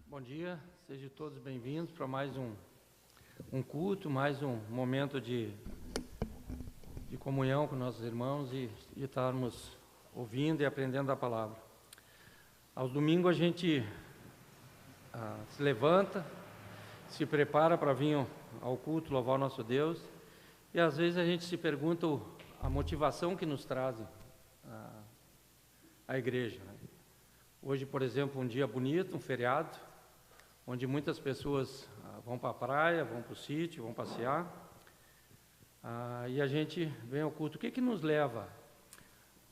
Bom dia, sejam todos bem-vindos para mais um culto, mais um momento de comunhão com nossos irmãos e estarmos ouvindo e aprendendo a palavra. Aos domingos a gente se levanta, se prepara para vir ao culto, louvar o nosso Deus, e às vezes a gente se pergunta a motivação que nos traz a igreja, né? Hoje, por exemplo, um dia bonito, um feriado, onde muitas pessoas vão para a praia, vão para o sítio, vão passear, e a gente vem ao culto. O que nos leva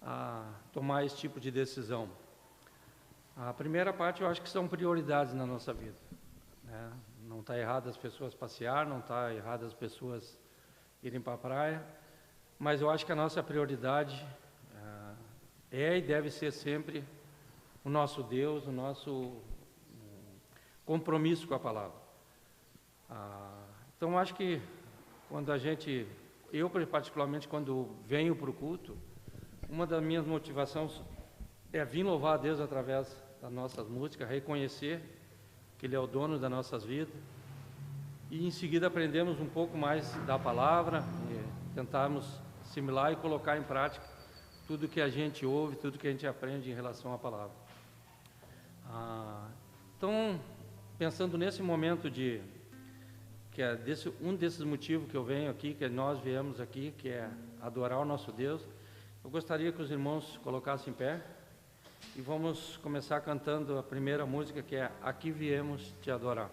a tomar esse tipo de decisão? A primeira parte eu acho que são prioridades na nossa vida, né? Não está errado as pessoas passear, não está errado as pessoas irem para a praia, mas eu acho que a nossa prioridade é e deve ser sempre o nosso Deus, o nosso compromisso com a palavra. Então, acho que quando eu particularmente, quando venho para o culto, uma das minhas motivações é vir louvar a Deus através das nossas músicas, reconhecer que Ele é o dono das nossas vidas, e em seguida aprendemos um pouco mais da palavra, e tentarmos assimilar e colocar em prática tudo que a gente ouve, tudo que a gente aprende em relação à palavra. Então, pensando nesse momento que é um desses motivos que eu venho aqui, que nós viemos aqui, que é adorar o nosso Deus, eu gostaria que os irmãos colocassem em pé e vamos começar cantando a primeira música, que é Aqui Viemos Te Adorar.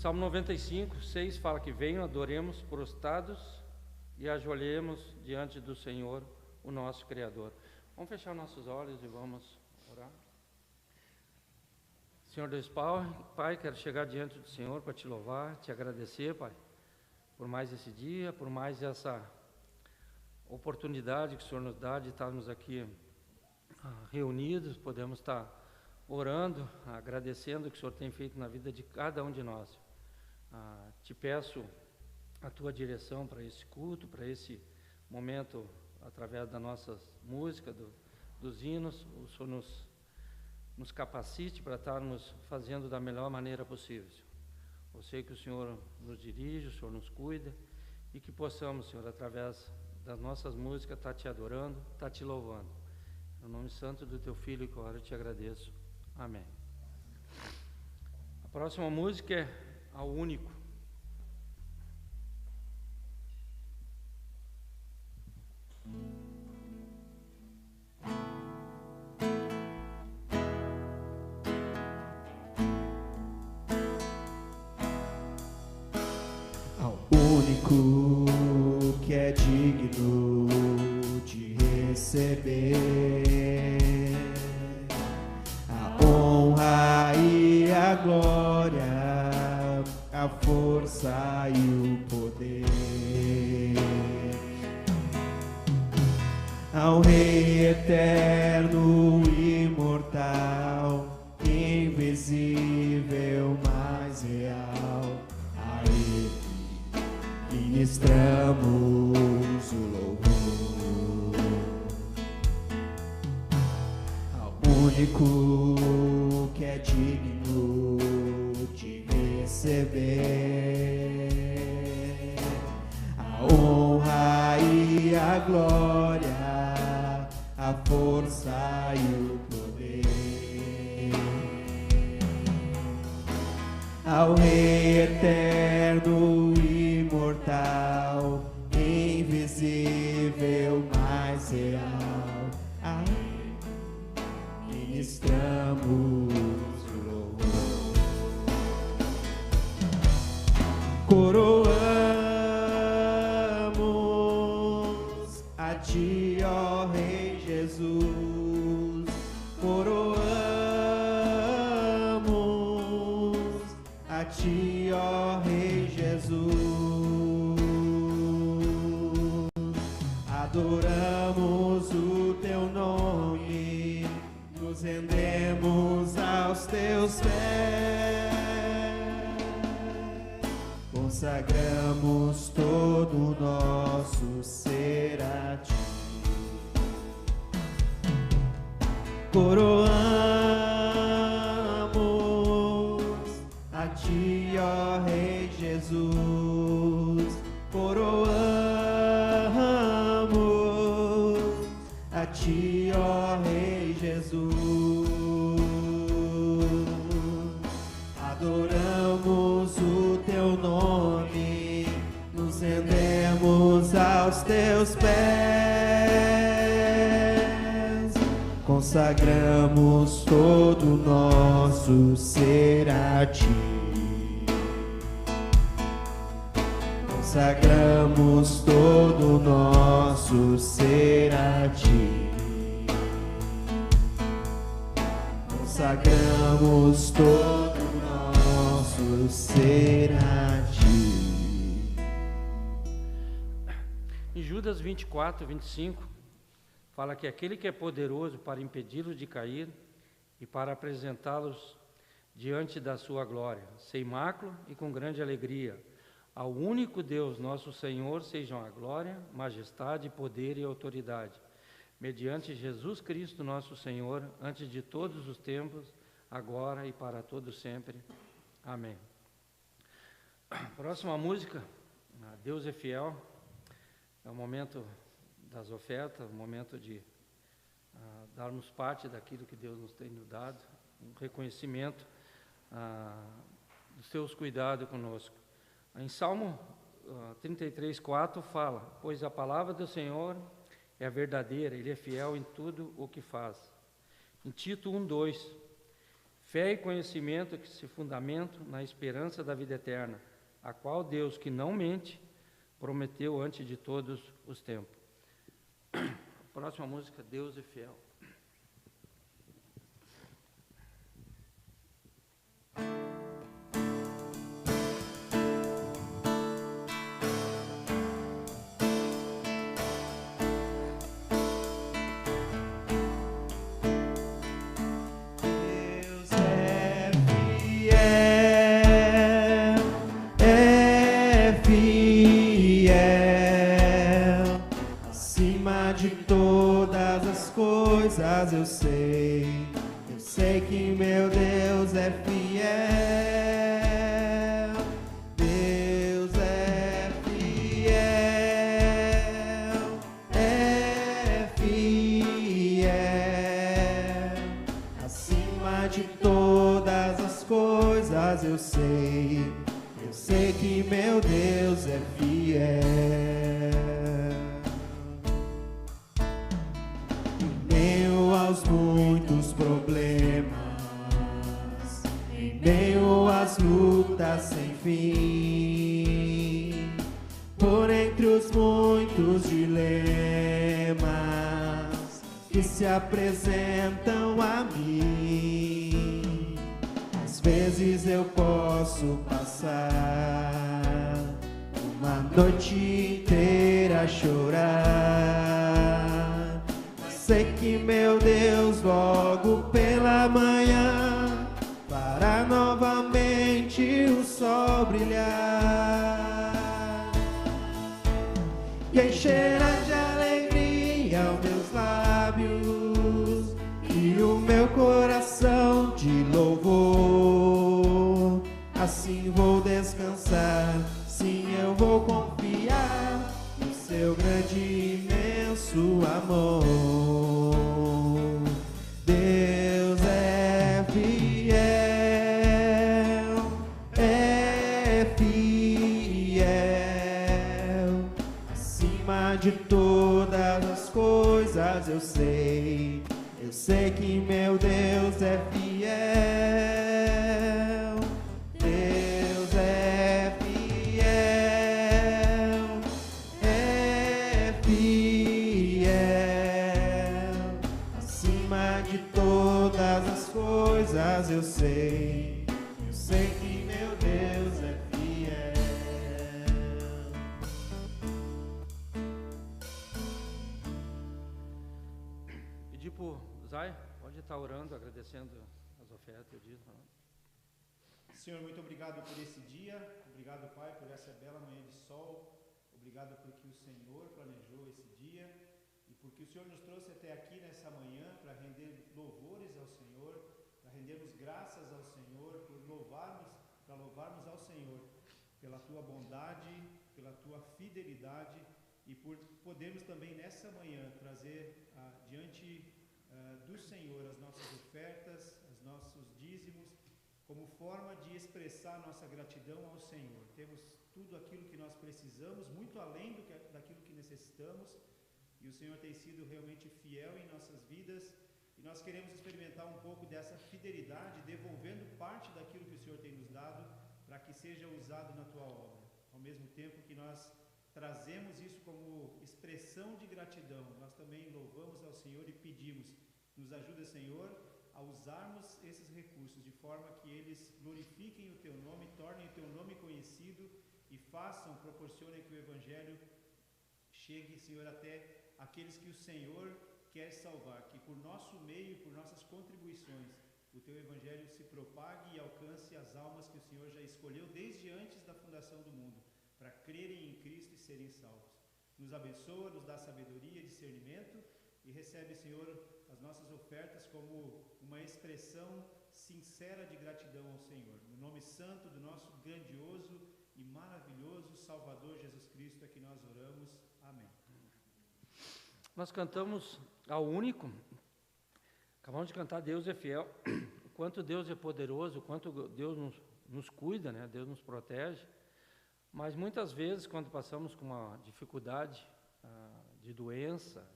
Salmo 95, 6 fala que venham, adoremos prostrados e ajoelhemos diante do Senhor, o nosso Criador. Vamos fechar nossos olhos e vamos orar. Senhor Deus Pai, quero chegar diante do Senhor para te louvar, te agradecer, Pai, por mais esse dia, por mais essa oportunidade que o Senhor nos dá de estarmos aqui reunidos, podemos estar orando, agradecendo o que o Senhor tem feito na vida de cada um de nós. Te peço a tua direção para esse culto, para esse momento, através da nossa música, dos hinos. O Senhor nos capacite para estarmos fazendo da melhor maneira possível. Eu sei que o Senhor nos dirige, o Senhor nos cuida, e que possamos, Senhor, através das nossas músicas, estar te adorando, estar te louvando. No nome santo do teu Filho, que eu te agradeço. Amém. A próxima música é Ao Único. Ao único que é digno de receber a honra e a glória, a força e o poder, ao Rei eterno, imortal, invisível, mais real, a Ele ministramos o louvor. Ao único que é digno de receber a honra e a glória, a força e o poder, ao Rei eterno, imortal, invisível, mais real, a ministramos o louvor. Coroamos a ti, ó Rei Jesus, coroamos a ti, ó Rei Jesus, adoramos o teu nome, nos rendemos aos teus pés, consagramos todo o nosso ser a ti. Coroamos a ti, ó Rei Jesus, coroamos a ti, ó Rei Jesus, adoramos o teu nome, nos rendemos aos teus pés, consagramos todo o nosso ser a ti. Consagramos todo o nosso ser a ti. Consagramos todo o nosso ser a ti. Em Judas 24, 25, fala que aquele que é poderoso para impedi-los de cair e para apresentá-los diante da sua glória, sem mácula e com grande alegria, ao único Deus, nosso Senhor, sejam a glória, majestade, poder e autoridade, mediante Jesus Cristo, nosso Senhor, antes de todos os tempos, agora e para todos sempre. Amém. Próxima música, Deus é Fiel. É o momento das ofertas, o momento de darmos parte daquilo que Deus nos tem nos dado, um reconhecimento dos seus cuidados conosco. Em Salmo 33:4 fala: pois a palavra do Senhor é verdadeira, Ele é fiel em tudo o que faz. Em Tito 1:2, fé e conhecimento que se fundamentam na esperança da vida eterna, a qual Deus, que não mente, prometeu antes de todos os tempos. A próxima música, Deus é Fiel. todas as coisas eu sei que meu Deus é fiel. Deus é fiel, é fiel. Acima de todas as coisas eu sei que meu Deus é fiel. Em meio aos muitos problemas, em meio às lutas sem fim, por entre os muitos dilemas que se apresentam a mim, às vezes eu posso passar uma noite inteira a chorar. Sei que meu Deus logo pela manhã fará novamente o sol brilhar e encherá de alegria os meus lábios e o meu coração de louvor. Assim vou descansar, sim, eu vou confiar no seu grande e imenso amor. Deus é fiel, é fiel. Acima de todas as coisas eu sei que meu Deus é fiel. Deus é fiel, é fiel. Acima de todas as coisas eu sei que meu Deus é fiel. Pedir pro Zay, pode estar orando, agradecendo as ofertas, eu disse, não? Senhor, muito obrigado por esse dia, obrigado, Pai, por essa bela manhã de sol, obrigado porque o Senhor planejou esse dia e porque o Senhor nos trouxe até aqui nessa manhã para render louvores ao Senhor, para rendermos graças ao Senhor, para louvarmos ao Senhor pela Tua bondade, pela Tua fidelidade e por podermos também nessa manhã trazer diante do Senhor as nossas ofertas, os nossos dízimos, como forma de expressar nossa gratidão ao Senhor. Temos tudo aquilo que nós precisamos, muito além daquilo que necessitamos, e o Senhor tem sido realmente fiel em nossas vidas, e nós queremos experimentar um pouco dessa fidelidade, devolvendo parte daquilo que o Senhor tem nos dado, para que seja usado na Tua obra. Ao mesmo tempo que nós trazemos isso como expressão de gratidão, nós também louvamos ao Senhor e pedimos, nos ajuda, Senhor, a usarmos esses recursos de forma que eles glorifiquem o Teu nome, tornem o Teu nome conhecido e proporcionem que o Evangelho chegue, Senhor, até aqueles que o Senhor quer salvar, que por nosso meio, por nossas contribuições, o Teu Evangelho se propague e alcance as almas que o Senhor já escolheu desde antes da fundação do mundo, para crerem em Cristo e serem salvos. Nos abençoa, nos dá sabedoria, discernimento e recebe, Senhor, as nossas ofertas como uma expressão sincera de gratidão ao Senhor. No nome santo do nosso grandioso e maravilhoso Salvador Jesus Cristo é que nós oramos. Amém. Nós cantamos ao único, acabamos de cantar Deus é fiel, o quanto Deus é poderoso, o quanto Deus nos cuida, né? Deus nos protege, mas muitas vezes quando passamos com uma dificuldade de doença,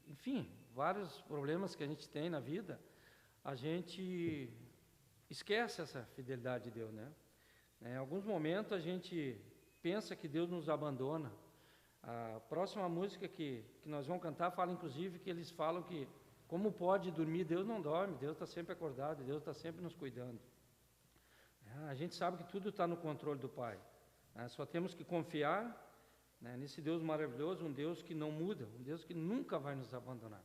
enfim, vários problemas que a gente tem na vida, a gente esquece essa fidelidade de Deus, né? Em alguns momentos a gente pensa que Deus nos abandona. A próxima música que nós vamos cantar fala, inclusive, que eles falam que como pode dormir, Deus não dorme, Deus está sempre acordado, Deus está sempre nos cuidando. A gente sabe que tudo está no controle do Pai, né? Só temos que confiar, né, nesse Deus maravilhoso, um Deus que não muda, um Deus que nunca vai nos abandonar.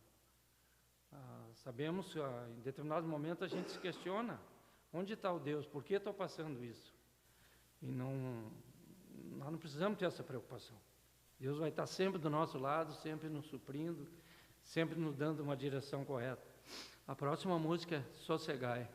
Sabemos que em determinado momento a gente se questiona, onde está o Deus, por que estou passando isso? E nós não precisamos ter essa preocupação. Deus vai estar sempre do nosso lado, sempre nos suprindo, sempre nos dando uma direção correta. A próxima música é Sossegai.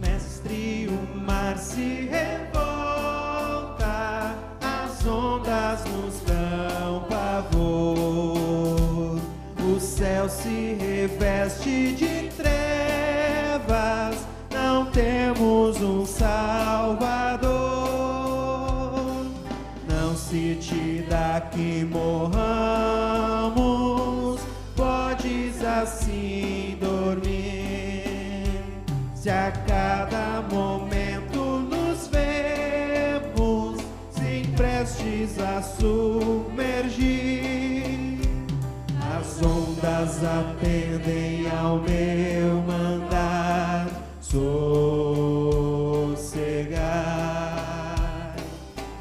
Mestre, o mar se revolta, as ondas nos dão pavor, o céu se reveste de trevas, não temos um Salvador. Não se te dá que morramos, podes assim dormir, se a cada momento nos vemos, sem prestes a submergir. As ondas atendem ao meu mandar, sossegai.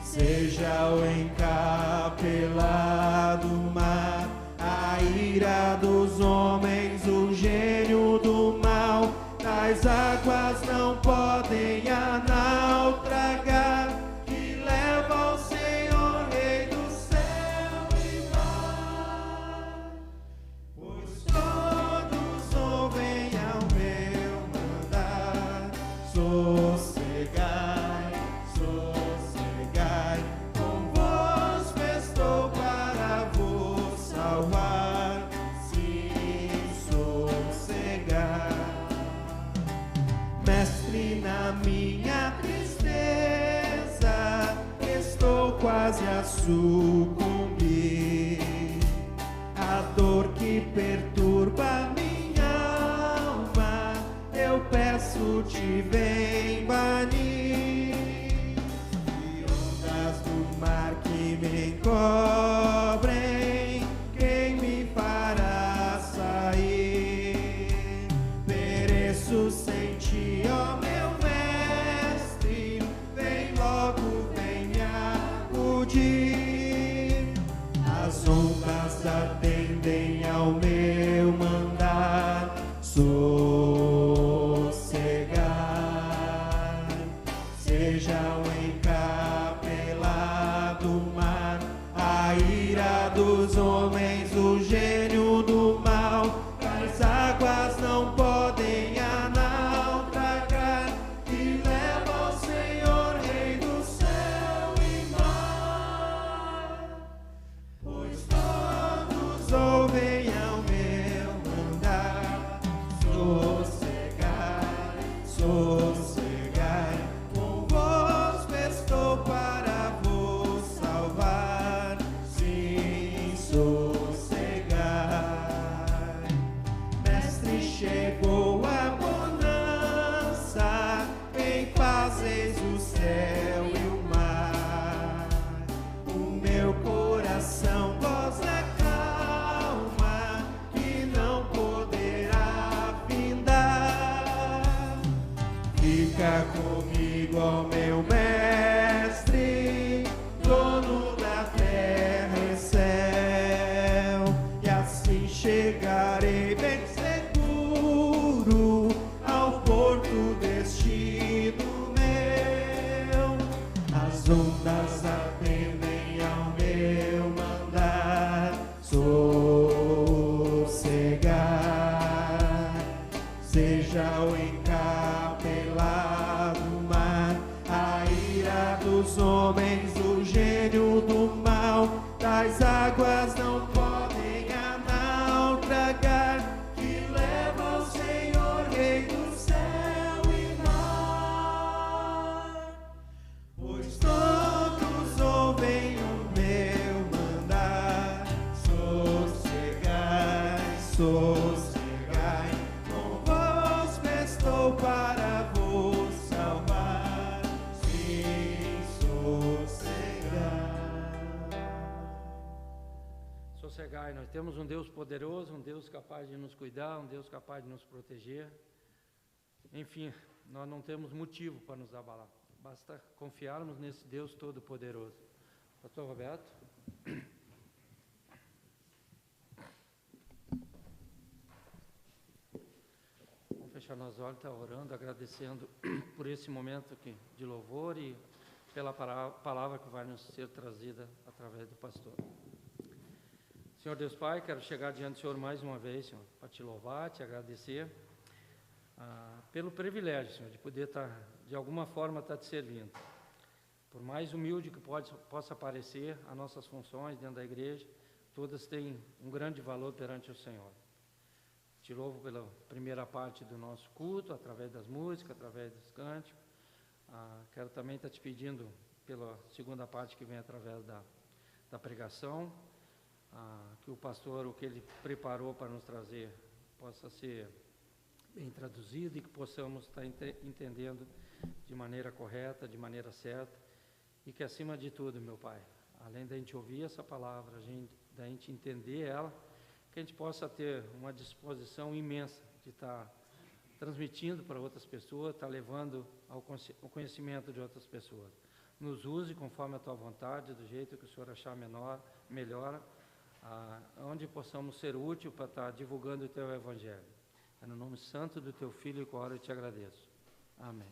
Seja o encapelado mar, a ira dos homens, o gênio do mal, as águas não podem a naufragar, que leva ao Senhor, Rei do céu e mar. Pois todos ouvem ao meu mandar, sossegai, sossegai, convosco estou para vos salvar, sim, sossegai. Mestre, na minha tristeza, estou quase a sucumbir. A dor que perturba minha alma, eu peço-te, vem banir. E ondas do mar que me encobrem, quem me fará sair? Pereço sem ti, ó meu mestre, vem logo, vem me acudir. As ondas atendem ao meu mandar, sossegai. Seja o encapelado mar, a ira dos homens, o gênio do mal, as águas não podem a naufragar, que leva ao Senhor, Rei do céu e mar. Pois todos ouvem ao meu mandar, sossegai, sossegai, convosco estou para vos salvar, sim, sossegai. Mestre, chegou a bonança, em paz eis o céu e o mar. O meu coração goza calma, que não poderá findar. Fica comigo, ó meu mestre, dono da terra e céu, e assim chegarei bem seguro ao porto destino meu. As ondas atendem ao meu mandar, sossegai. Seja o encapelado mar, a ira dos homens, o gênio do mal, das águas não podem a naufragar, que leva ao Senhor, Rei do céu e mar. Pois todos ouvem o meu mandar, sossegai, sossegai, convosco estou para vos salvar, sim, sossegai. Sossegai, nós temos um Deus poderoso, um Deus capaz de nos cuidar, um Deus capaz de nos proteger. Enfim, nós não temos motivo para nos abalar. Basta confiarmos nesse Deus todo-poderoso. Pastor Roberto? fechar nos olhos, estar orando, agradecendo por esse momento aqui de louvor e pela palavra que vai nos ser trazida através do pastor. Senhor Deus Pai, quero chegar diante do Senhor mais uma vez, Senhor, para te louvar, te agradecer pelo privilégio, Senhor, de poder estar, de alguma forma, estar te servindo. Por mais humilde que possa parecer, as nossas funções dentro da igreja, todas têm um grande valor perante o Senhor. Te louvo pela primeira parte do nosso culto, através das músicas, através dos cânticos. Quero também estar te pedindo pela segunda parte que vem através da pregação, que o pastor, o que ele preparou para nos trazer, possa ser bem traduzido e que possamos estar entendendo de maneira correta, de maneira certa, e que acima de tudo, meu Pai, além da gente ouvir essa palavra, da gente entender ela, que a gente possa ter uma disposição imensa de estar transmitindo para outras pessoas, estar levando ao conhecimento de outras pessoas. Nos use conforme a Tua vontade, do jeito que o Senhor achar melhor, onde possamos ser úteis para estar divulgando o Teu Evangelho. É no nome santo do Teu Filho que eu te agradeço. Amém.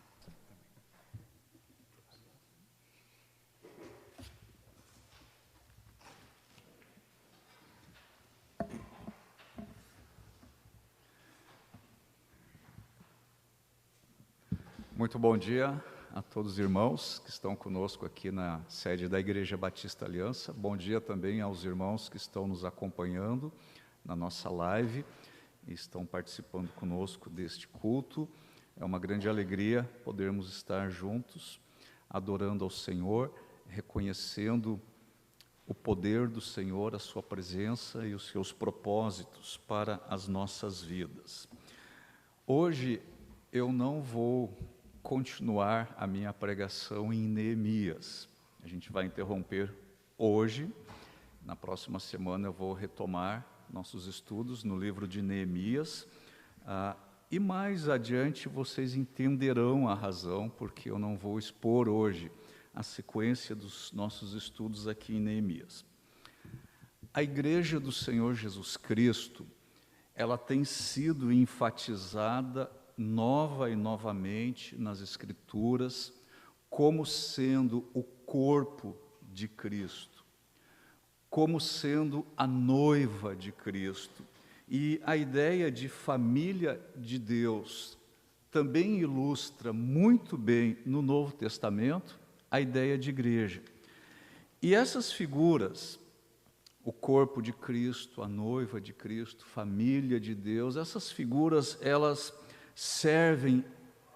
Muito bom dia a todos os irmãos que estão conosco aqui na sede da Igreja Batista Aliança. Bom dia também aos irmãos que estão nos acompanhando na nossa live e estão participando conosco deste culto. É uma grande alegria podermos estar juntos, adorando ao Senhor, reconhecendo o poder do Senhor, a sua presença e os seus propósitos para as nossas vidas. Hoje eu não vou continuar a minha pregação em Neemias. A gente vai interromper hoje. Na próxima semana eu vou retomar nossos estudos no livro de Neemias. E mais adiante vocês entenderão a razão porque eu não vou expor hoje a sequência dos nossos estudos aqui em Neemias. A Igreja do Senhor Jesus Cristo, ela tem sido enfatizada nova e novamente nas Escrituras, como sendo o corpo de Cristo, como sendo a noiva de Cristo. E a ideia de família de Deus também ilustra muito bem no Novo Testamento a ideia de igreja. E essas figuras, o corpo de Cristo, a noiva de Cristo, família de Deus, essas figuras, elas servem,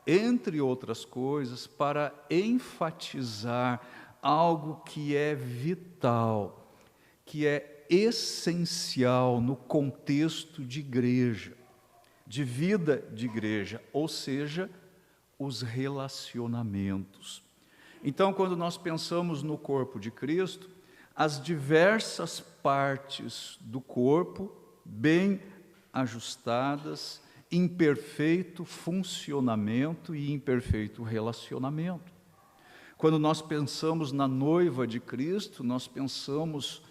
entre outras coisas, para enfatizar algo que é vital, que é essencial no contexto de igreja, de vida de igreja, ou seja, os relacionamentos. Então, quando nós pensamos no corpo de Cristo, as diversas partes do corpo, bem ajustadas, em perfeito funcionamento e em perfeito relacionamento. Quando nós pensamos na noiva de Cristo, nós pensamos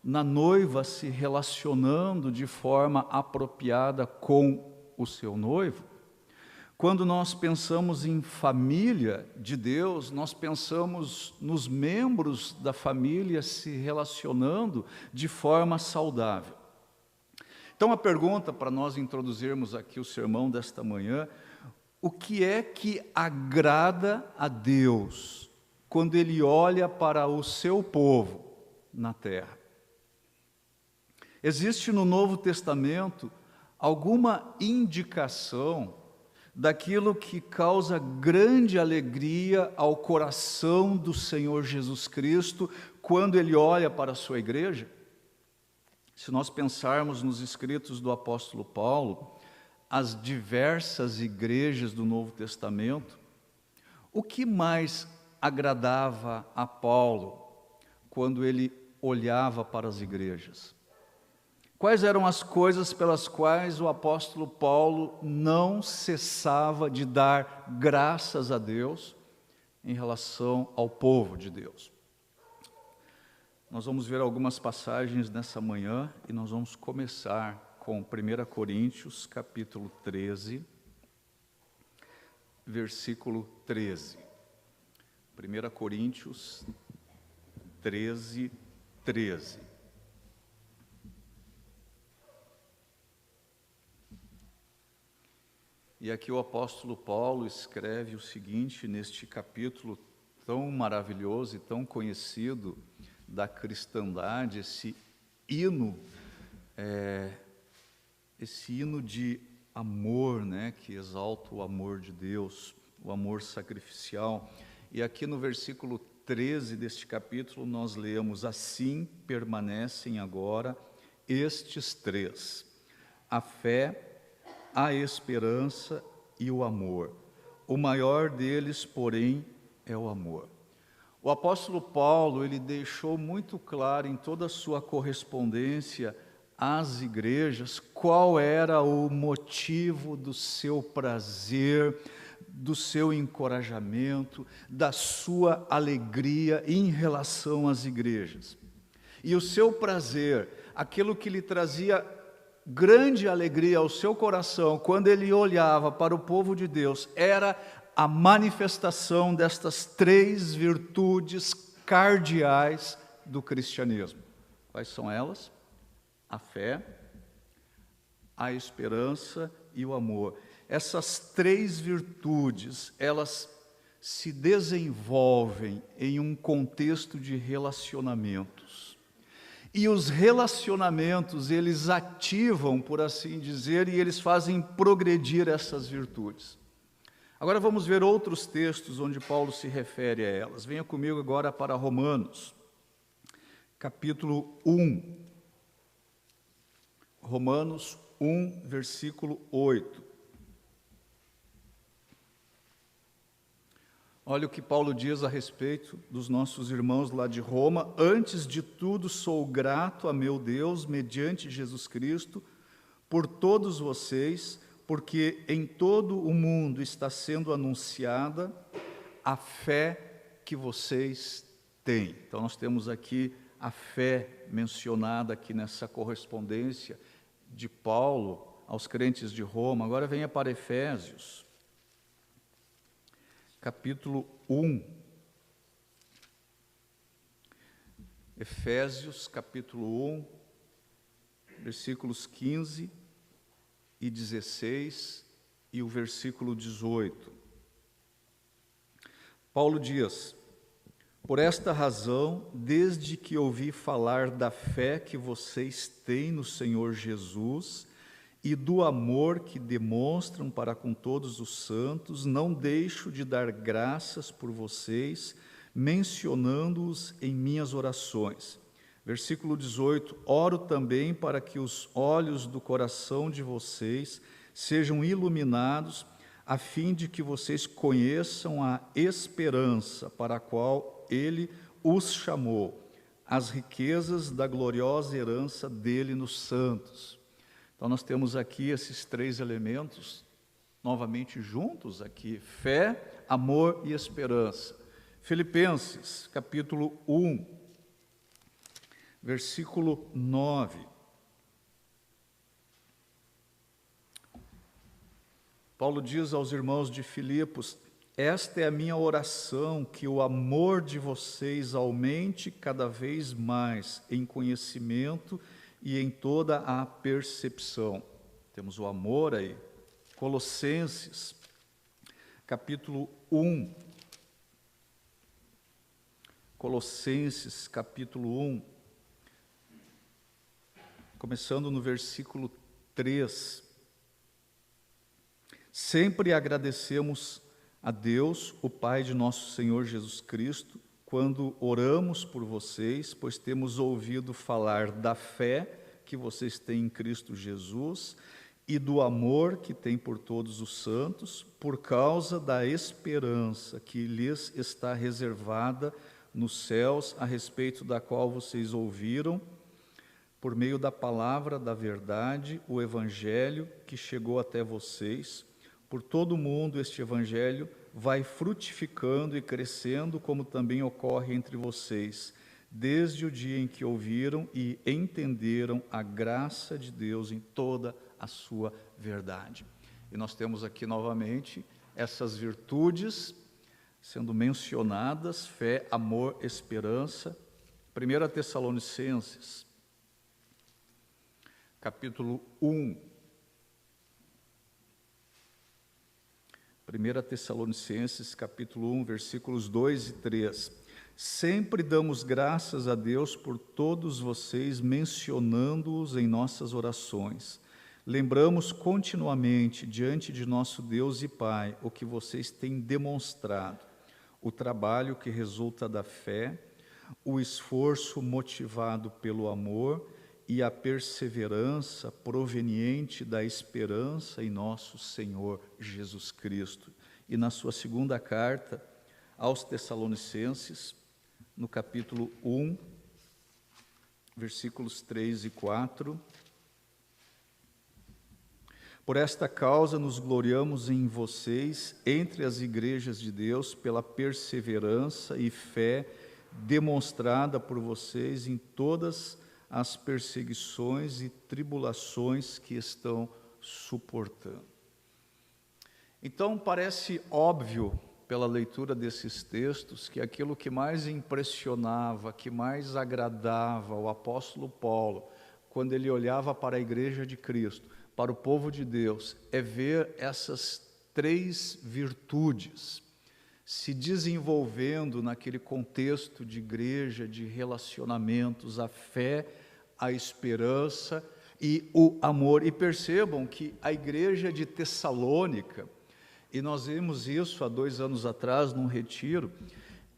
na noiva se relacionando de forma apropriada com o seu noivo. Quando nós pensamos em família de Deus, nós pensamos nos membros da família se relacionando de forma saudável. Então, a pergunta para nós introduzirmos aqui o sermão desta manhã: o que é que agrada a Deus quando Ele olha para o seu povo na terra? Existe no Novo Testamento alguma indicação daquilo que causa grande alegria ao coração do Senhor Jesus Cristo quando Ele olha para a sua igreja? Se nós pensarmos nos escritos do apóstolo Paulo, as diversas igrejas do Novo Testamento, o que mais agradava a Paulo quando ele olhava para as igrejas? Quais eram as coisas pelas quais o apóstolo Paulo não cessava de dar graças a Deus em relação ao povo de Deus? Nós vamos ver algumas passagens nessa manhã e nós vamos começar com 1 Coríntios, capítulo 13. versículo 13. 1 Coríntios 13, 13. E aqui o apóstolo Paulo escreve o seguinte, neste capítulo tão maravilhoso e tão conhecido da cristandade, esse hino de amor, né, que exalta o amor de Deus, o amor sacrificial. E aqui no versículo 13 deste capítulo nós lemos: assim permanecem agora estes três: a fé, a esperança e o amor. O maior deles, porém, é o amor. O apóstolo Paulo, ele deixou muito claro em toda a sua correspondência às igrejas qual era o motivo do seu prazer, do seu encorajamento, da sua alegria em relação às igrejas. E o seu prazer, aquilo que lhe trazia grande alegria ao seu coração, quando ele olhava para o povo de Deus, era a manifestação destas três virtudes cardeais do cristianismo. Quais são elas? A fé, a esperança e o amor. Essas três virtudes, elas se desenvolvem em um contexto de relacionamentos. E os relacionamentos, eles ativam, por assim dizer, e eles fazem progredir essas virtudes. Agora vamos ver outros textos onde Paulo se refere a elas. Venha comigo agora para Romanos, capítulo 1. Romanos 1, versículo 8. Olha o que Paulo diz a respeito dos nossos irmãos lá de Roma: antes de tudo sou grato a meu Deus, mediante Jesus Cristo, por todos vocês, porque em todo o mundo está sendo anunciada a fé que vocês têm. Então nós temos aqui a fé mencionada aqui nessa correspondência de Paulo aos crentes de Roma. Agora venha para Efésios, capítulo 1. Efésios, capítulo 1, versículos 15 e 16 e o versículo 18. Paulo diz: por esta razão, desde que ouvi falar da fé que vocês têm no Senhor Jesus e do amor que demonstram para com todos os santos, não deixo de dar graças por vocês, mencionando-os em minhas orações. Versículo 18: oro também para que os olhos do coração de vocês sejam iluminados, a fim de que vocês conheçam a esperança para a qual Ele os chamou, as riquezas da gloriosa herança dele nos santos. Então nós temos aqui esses três elementos novamente juntos aqui: fé, amor e esperança. Filipenses, capítulo 1, versículo 9. Paulo diz aos irmãos de Filipos: esta é a minha oração, que o amor de vocês aumente cada vez mais em conhecimento e em toda a percepção. Temos o amor aí. Colossenses, capítulo 1. Colossenses, capítulo 1, começando no versículo 3. Sempre agradecemos a Deus, o Pai de nosso Senhor Jesus Cristo, quando oramos por vocês, pois temos ouvido falar da fé que vocês têm em Cristo Jesus e do amor que têm por todos os santos, por causa da esperança que lhes está reservada nos céus, a respeito da qual vocês ouviram, por meio da palavra da verdade, o Evangelho que chegou até vocês. Por todo o mundo este Evangelho vai frutificando e crescendo, como também ocorre entre vocês, desde o dia em que ouviram e entenderam a graça de Deus em toda a sua verdade. E nós temos aqui novamente essas virtudes sendo mencionadas: fé, amor, esperança. 1 Tessalonicenses, capítulo 1. 1 Tessalonicenses, capítulo 1, versículos 2 e 3. Sempre damos graças a Deus por todos vocês, mencionando-os em nossas orações. Lembramos continuamente diante de nosso Deus e Pai o que vocês têm demonstrado, o trabalho que resulta da fé, o esforço motivado pelo amor e a perseverança proveniente da esperança em nosso Senhor Jesus Cristo. E na sua segunda carta aos Tessalonicenses, no capítulo 1, versículos 3 e 4, por esta causa nos gloriamos em vocês, entre as igrejas de Deus, pela perseverança e fé demonstrada por vocês em todas as perseguições e tribulações que estão suportando. Então, parece óbvio, pela leitura desses textos, que aquilo que mais impressionava, que mais agradava o apóstolo Paulo, quando ele olhava para a igreja de Cristo, para o povo de Deus, é ver essas três virtudes se desenvolvendo naquele contexto de igreja, de relacionamentos, a fé, a esperança e o amor. E percebam que a igreja de Tessalônica, e nós vimos isso há 2 anos atrás num retiro,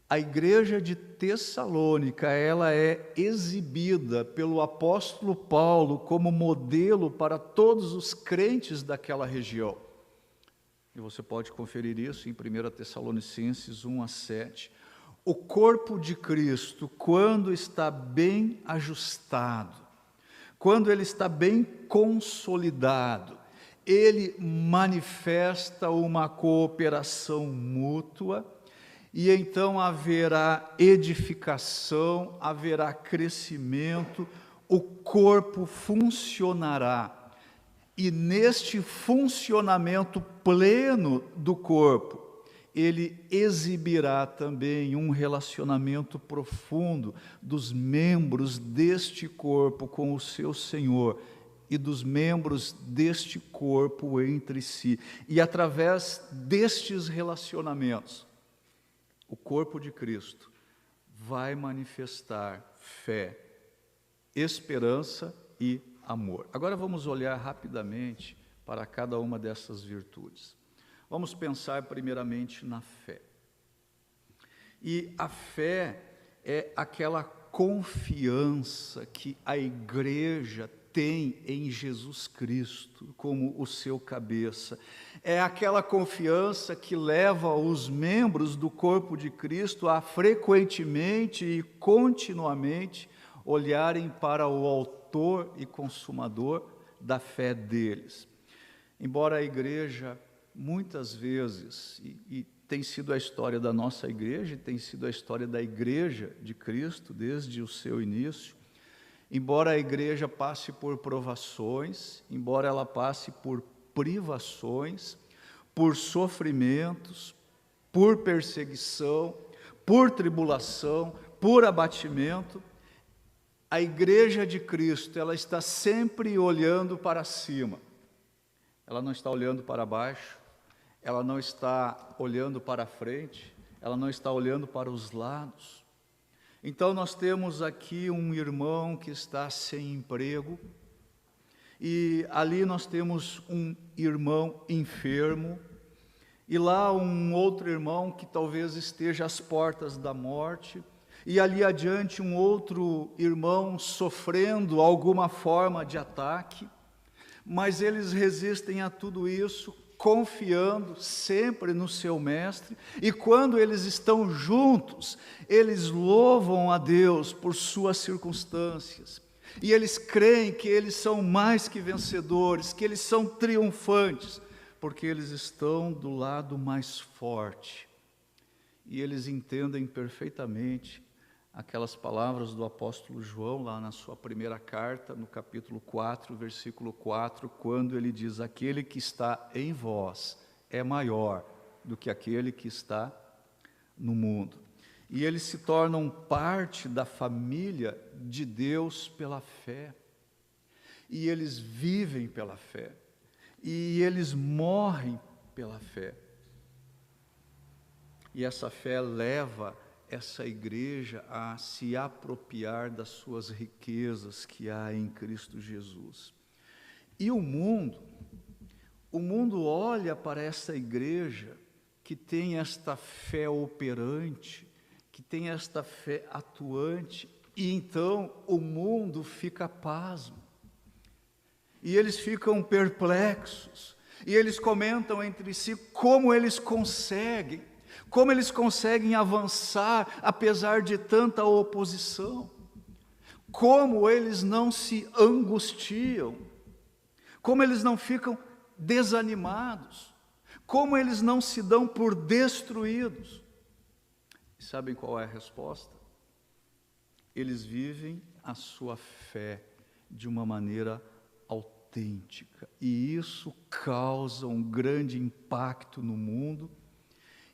a igreja de Tessalônica, ela é exibida pelo apóstolo Paulo como modelo para todos os crentes daquela região. E você pode conferir isso em 1 Tessalonicenses 1 a 7. O corpo de Cristo, quando está bem ajustado, quando ele está bem consolidado, ele manifesta uma cooperação mútua, e então haverá edificação, haverá crescimento, o corpo funcionará. E neste funcionamento pleno do corpo, ele exibirá também um relacionamento profundo dos membros deste corpo com o seu Senhor e dos membros deste corpo entre si. E através destes relacionamentos, o corpo de Cristo vai manifestar fé, esperança e amor. Agora vamos olhar rapidamente para cada uma dessas virtudes. Vamos pensar primeiramente na fé. E a fé é aquela confiança que a igreja tem em Jesus Cristo como o seu cabeça. É aquela confiança que leva os membros do corpo de Cristo a frequentemente e continuamente olharem para o autor e consumador da fé deles. Embora a igreja, muitas vezes, e tem sido a história da nossa igreja, tem sido a história da igreja de Cristo desde o seu início, embora a igreja passe por provações, embora ela passe por privações, por sofrimentos, por perseguição, por tribulação, por abatimento, a igreja de Cristo, ela está sempre olhando para cima. Ela não está olhando para baixo, ela não está olhando para frente, ela não está olhando para os lados. Então nós temos aqui um irmão que está sem emprego, e ali nós temos um irmão enfermo, e lá um outro irmão que talvez esteja às portas da morte, e ali adiante um outro irmão sofrendo alguma forma de ataque, mas eles resistem a tudo isso, confiando sempre no seu mestre, e quando eles estão juntos, eles louvam a Deus por suas circunstâncias, e eles creem que eles são mais que vencedores, que eles são triunfantes, porque eles estão do lado mais forte, e eles entendem perfeitamente aquelas palavras do apóstolo João, lá na sua primeira carta, no capítulo 4, versículo 4, quando ele diz: aquele que está em vós é maior do que aquele que está no mundo. E eles se tornam parte da família de Deus pela fé. E eles vivem pela fé. E eles morrem pela fé. E essa fé leva essa igreja a se apropriar das suas riquezas que há em Cristo Jesus. E o mundo olha para essa igreja que tem esta fé operante, que tem esta fé atuante, e então o mundo fica pasmo. E eles ficam perplexos, e eles comentam entre si como eles conseguem avançar apesar de tanta oposição, como eles não se angustiam, como eles não ficam desanimados, como eles não se dão por destruídos. E sabem qual é a resposta? Eles vivem a sua fé de uma maneira autêntica, e isso causa um grande impacto no mundo.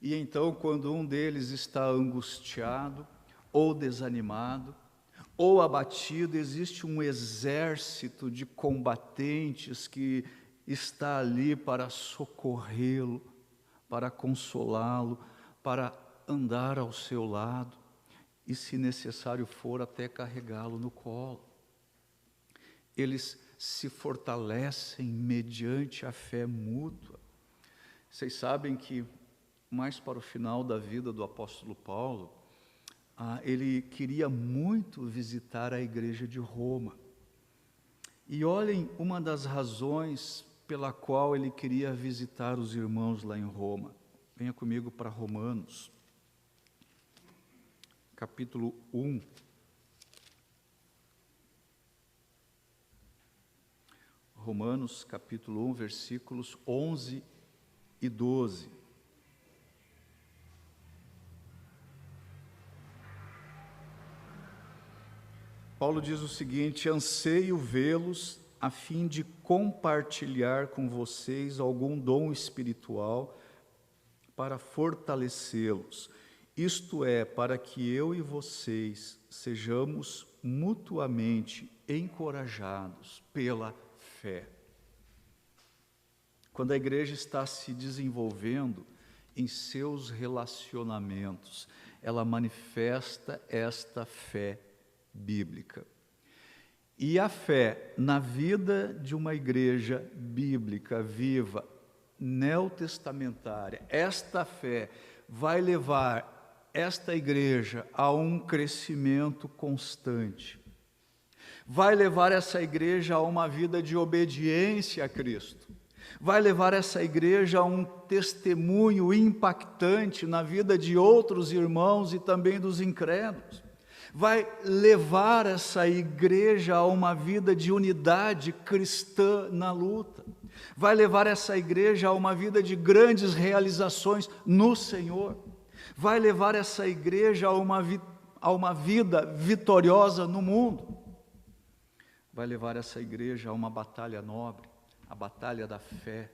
E então, quando um deles está angustiado, ou desanimado, ou abatido, existe um exército de combatentes que está ali para socorrê-lo, para consolá-lo, para andar ao seu lado, e se necessário for, até carregá-lo no colo. Eles se fortalecem mediante a fé mútua. Vocês sabem que mais para o final da vida do apóstolo Paulo, ele queria muito visitar a igreja de Roma. E olhem uma das razões pela qual ele queria visitar os irmãos lá em Roma. Venha comigo para Romanos, capítulo 1. Romanos, capítulo 1, versículos 11 e 12. Paulo diz o seguinte: anseio vê-los a fim de compartilhar com vocês algum dom espiritual para fortalecê-los, isto é, para que eu e vocês sejamos mutuamente encorajados pela fé. Quando a igreja está se desenvolvendo em seus relacionamentos, ela manifesta esta fé bíblica. E a fé na vida de uma igreja bíblica, viva, neotestamentária, esta fé vai levar esta igreja a um crescimento constante. Vai levar essa igreja a uma vida de obediência a Cristo. Vai levar essa igreja a um testemunho impactante na vida de outros irmãos e também dos incrédulos. Vai levar essa igreja a uma vida de unidade cristã na luta. Vai levar essa igreja a uma vida de grandes realizações no Senhor. Vai levar essa igreja a uma vida vitoriosa no mundo. Vai levar essa igreja a uma batalha nobre, a batalha da fé.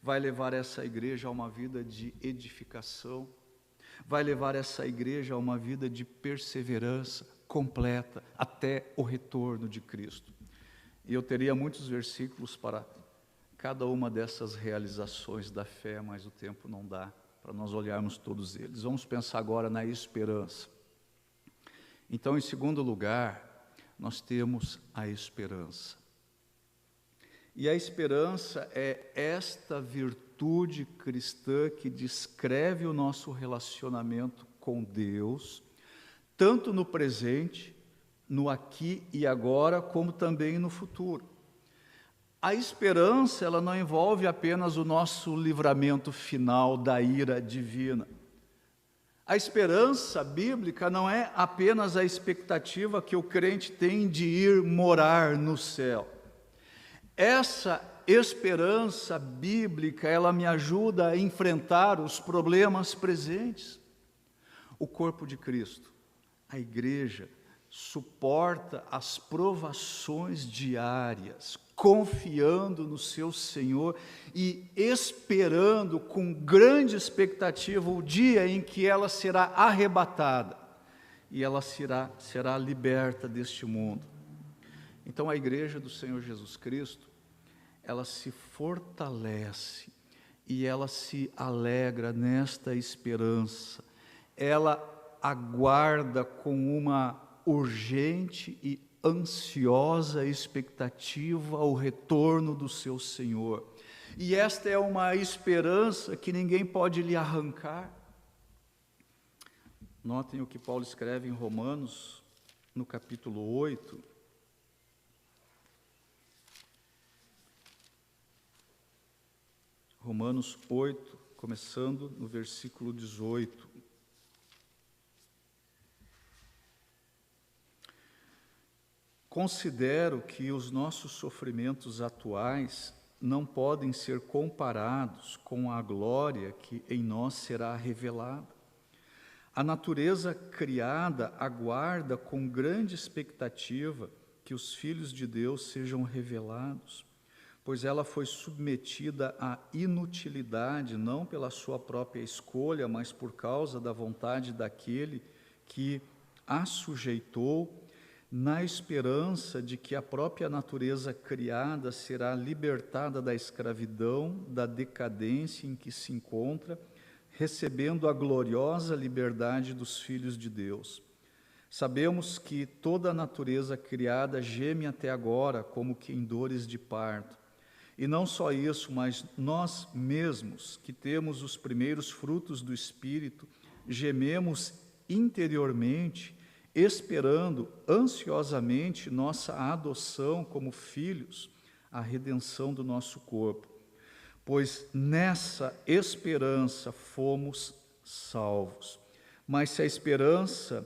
Vai levar essa igreja a uma vida de edificação. Vai levar essa igreja a uma vida de perseverança completa até o retorno de Cristo. E eu teria muitos versículos para cada uma dessas realizações da fé, mas o tempo não dá para nós olharmos todos eles. Vamos pensar agora na esperança. Então, em segundo lugar, nós temos a esperança. E a esperança é esta virtude cristã que descreve o nosso relacionamento com Deus, tanto no presente, no aqui e agora, como também no futuro. A esperança, ela não envolve apenas o nosso livramento final da ira divina. A esperança bíblica não é apenas a expectativa que o crente tem de ir morar no céu. Essa esperança bíblica, ela me ajuda a enfrentar os problemas presentes. O corpo de Cristo, a igreja, suporta as provações diárias confiando no seu Senhor e esperando com grande expectativa o dia em que ela será arrebatada e ela será liberta deste mundo. Então a igreja do Senhor Jesus Cristo, ela se fortalece e ela se alegra nesta esperança. Ela aguarda com uma urgente e ansiosa expectativa o retorno do seu Senhor. E esta é uma esperança que ninguém pode lhe arrancar. Notem o que Paulo escreve em Romanos, no capítulo 8. Romanos 8, começando no versículo 18. Considero que os nossos sofrimentos atuais não podem ser comparados com a glória que em nós será revelada. A natureza criada aguarda com grande expectativa que os filhos de Deus sejam revelados, pois ela foi submetida à inutilidade, não pela sua própria escolha, mas por causa da vontade daquele que a sujeitou, na esperança de que a própria natureza criada será libertada da escravidão, da decadência em que se encontra, recebendo a gloriosa liberdade dos filhos de Deus. Sabemos que toda a natureza criada geme até agora, como que em dores de parto. E não só isso, mas nós mesmos, que temos os primeiros frutos do Espírito, gememos interiormente, esperando ansiosamente nossa adoção como filhos, a redenção do nosso corpo. Pois nessa esperança fomos salvos. Mas se a esperança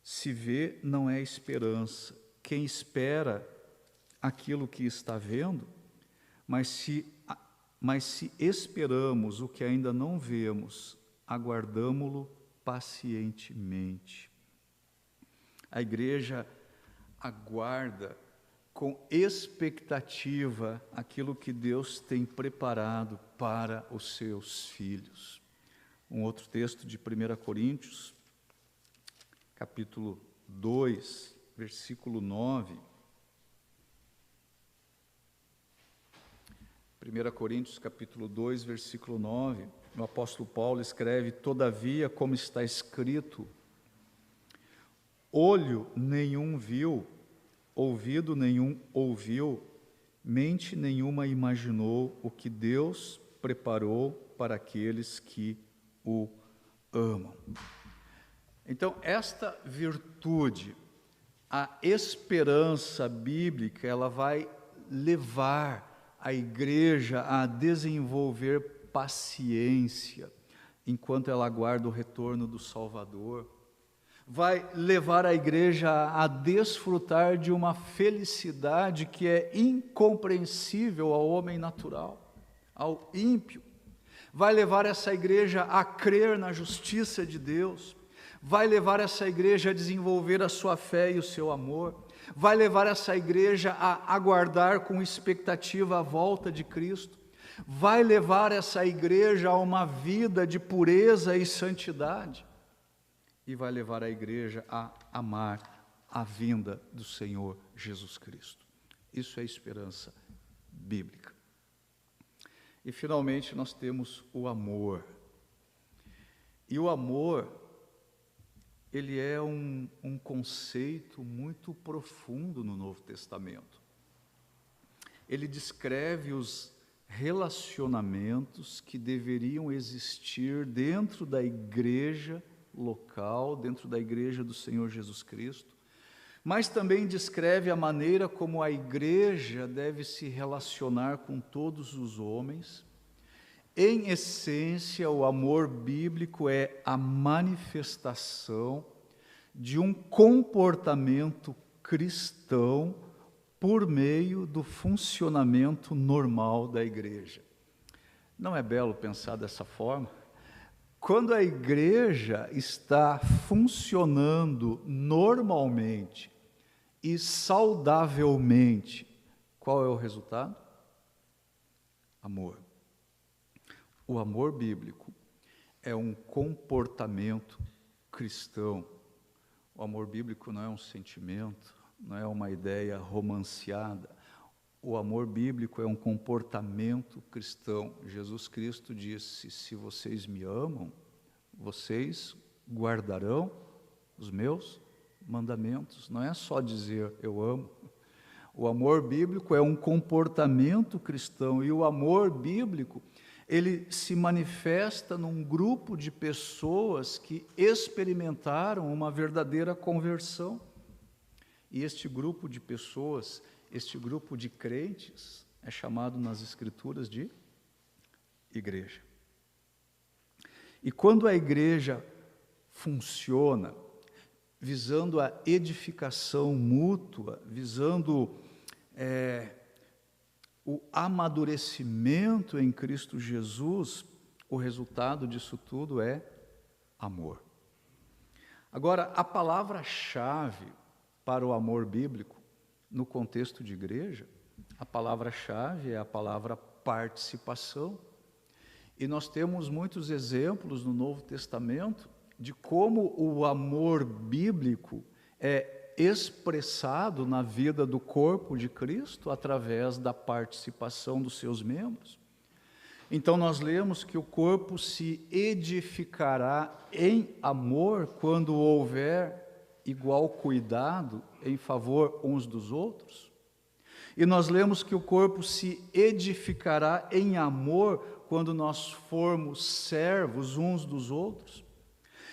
se vê, não é esperança. Quem espera aquilo que está vendo, mas se esperamos o que ainda não vemos, aguardamo-lo pacientemente. A igreja aguarda com expectativa aquilo que Deus tem preparado para os seus filhos. Um outro texto de 1 Coríntios, capítulo 2, versículo 9. 1 Coríntios, capítulo 2, versículo 9, o apóstolo Paulo escreve: todavia, como está escrito, olho nenhum viu, ouvido nenhum ouviu, mente nenhuma imaginou o que Deus preparou para aqueles que o amam. Então, esta virtude, a esperança bíblica, ela vai levar a igreja a desenvolver paciência, enquanto ela aguarda o retorno do Salvador. Vai levar a igreja a desfrutar de uma felicidade que é incompreensível ao homem natural, ao ímpio. Vai levar essa igreja a crer na justiça de Deus, vai levar essa igreja a desenvolver a sua fé e o seu amor, vai levar essa igreja a aguardar com expectativa a volta de Cristo, vai levar essa igreja a uma vida de pureza e santidade, e vai levar a igreja a amar a vinda do Senhor Jesus Cristo. Isso é esperança bíblica. E finalmente nós temos o amor. E o amor, ele é um conceito muito profundo no Novo Testamento. Ele descreve os relacionamentos que deveriam existir dentro da igreja local, dentro da igreja do Senhor Jesus Cristo, mas também descreve a maneira como a igreja deve se relacionar com todos os homens. Em essência, o amor bíblico é a manifestação de um comportamento cristão por meio do funcionamento normal da igreja. Não é belo pensar dessa forma? Quando a igreja está funcionando normalmente e saudavelmente, qual é o resultado? Amor. O amor bíblico é um comportamento cristão. O amor bíblico não é um sentimento, não é uma ideia romanceada. O amor bíblico é um comportamento cristão. Jesus Cristo disse: se vocês me amam, vocês guardarão os meus mandamentos. Não é só dizer eu amo. O amor bíblico é um comportamento cristão, e o amor bíblico, ele se manifesta num grupo de pessoas que experimentaram uma verdadeira conversão. E este grupo de pessoas, este grupo de crentes, é chamado nas Escrituras de igreja. E quando a igreja funciona, visando a edificação mútua, visando o amadurecimento em Cristo Jesus, o resultado disso tudo é amor. Agora, a palavra-chave para o amor bíblico, no contexto de igreja, a palavra-chave é a palavra participação. E nós temos muitos exemplos no Novo Testamento de como o amor bíblico é expressado na vida do corpo de Cristo através da participação dos seus membros. Então nós lemos que o corpo se edificará em amor quando houver igual cuidado em favor uns dos outros. E nós lemos que o corpo se edificará em amor quando nós formos servos uns dos outros.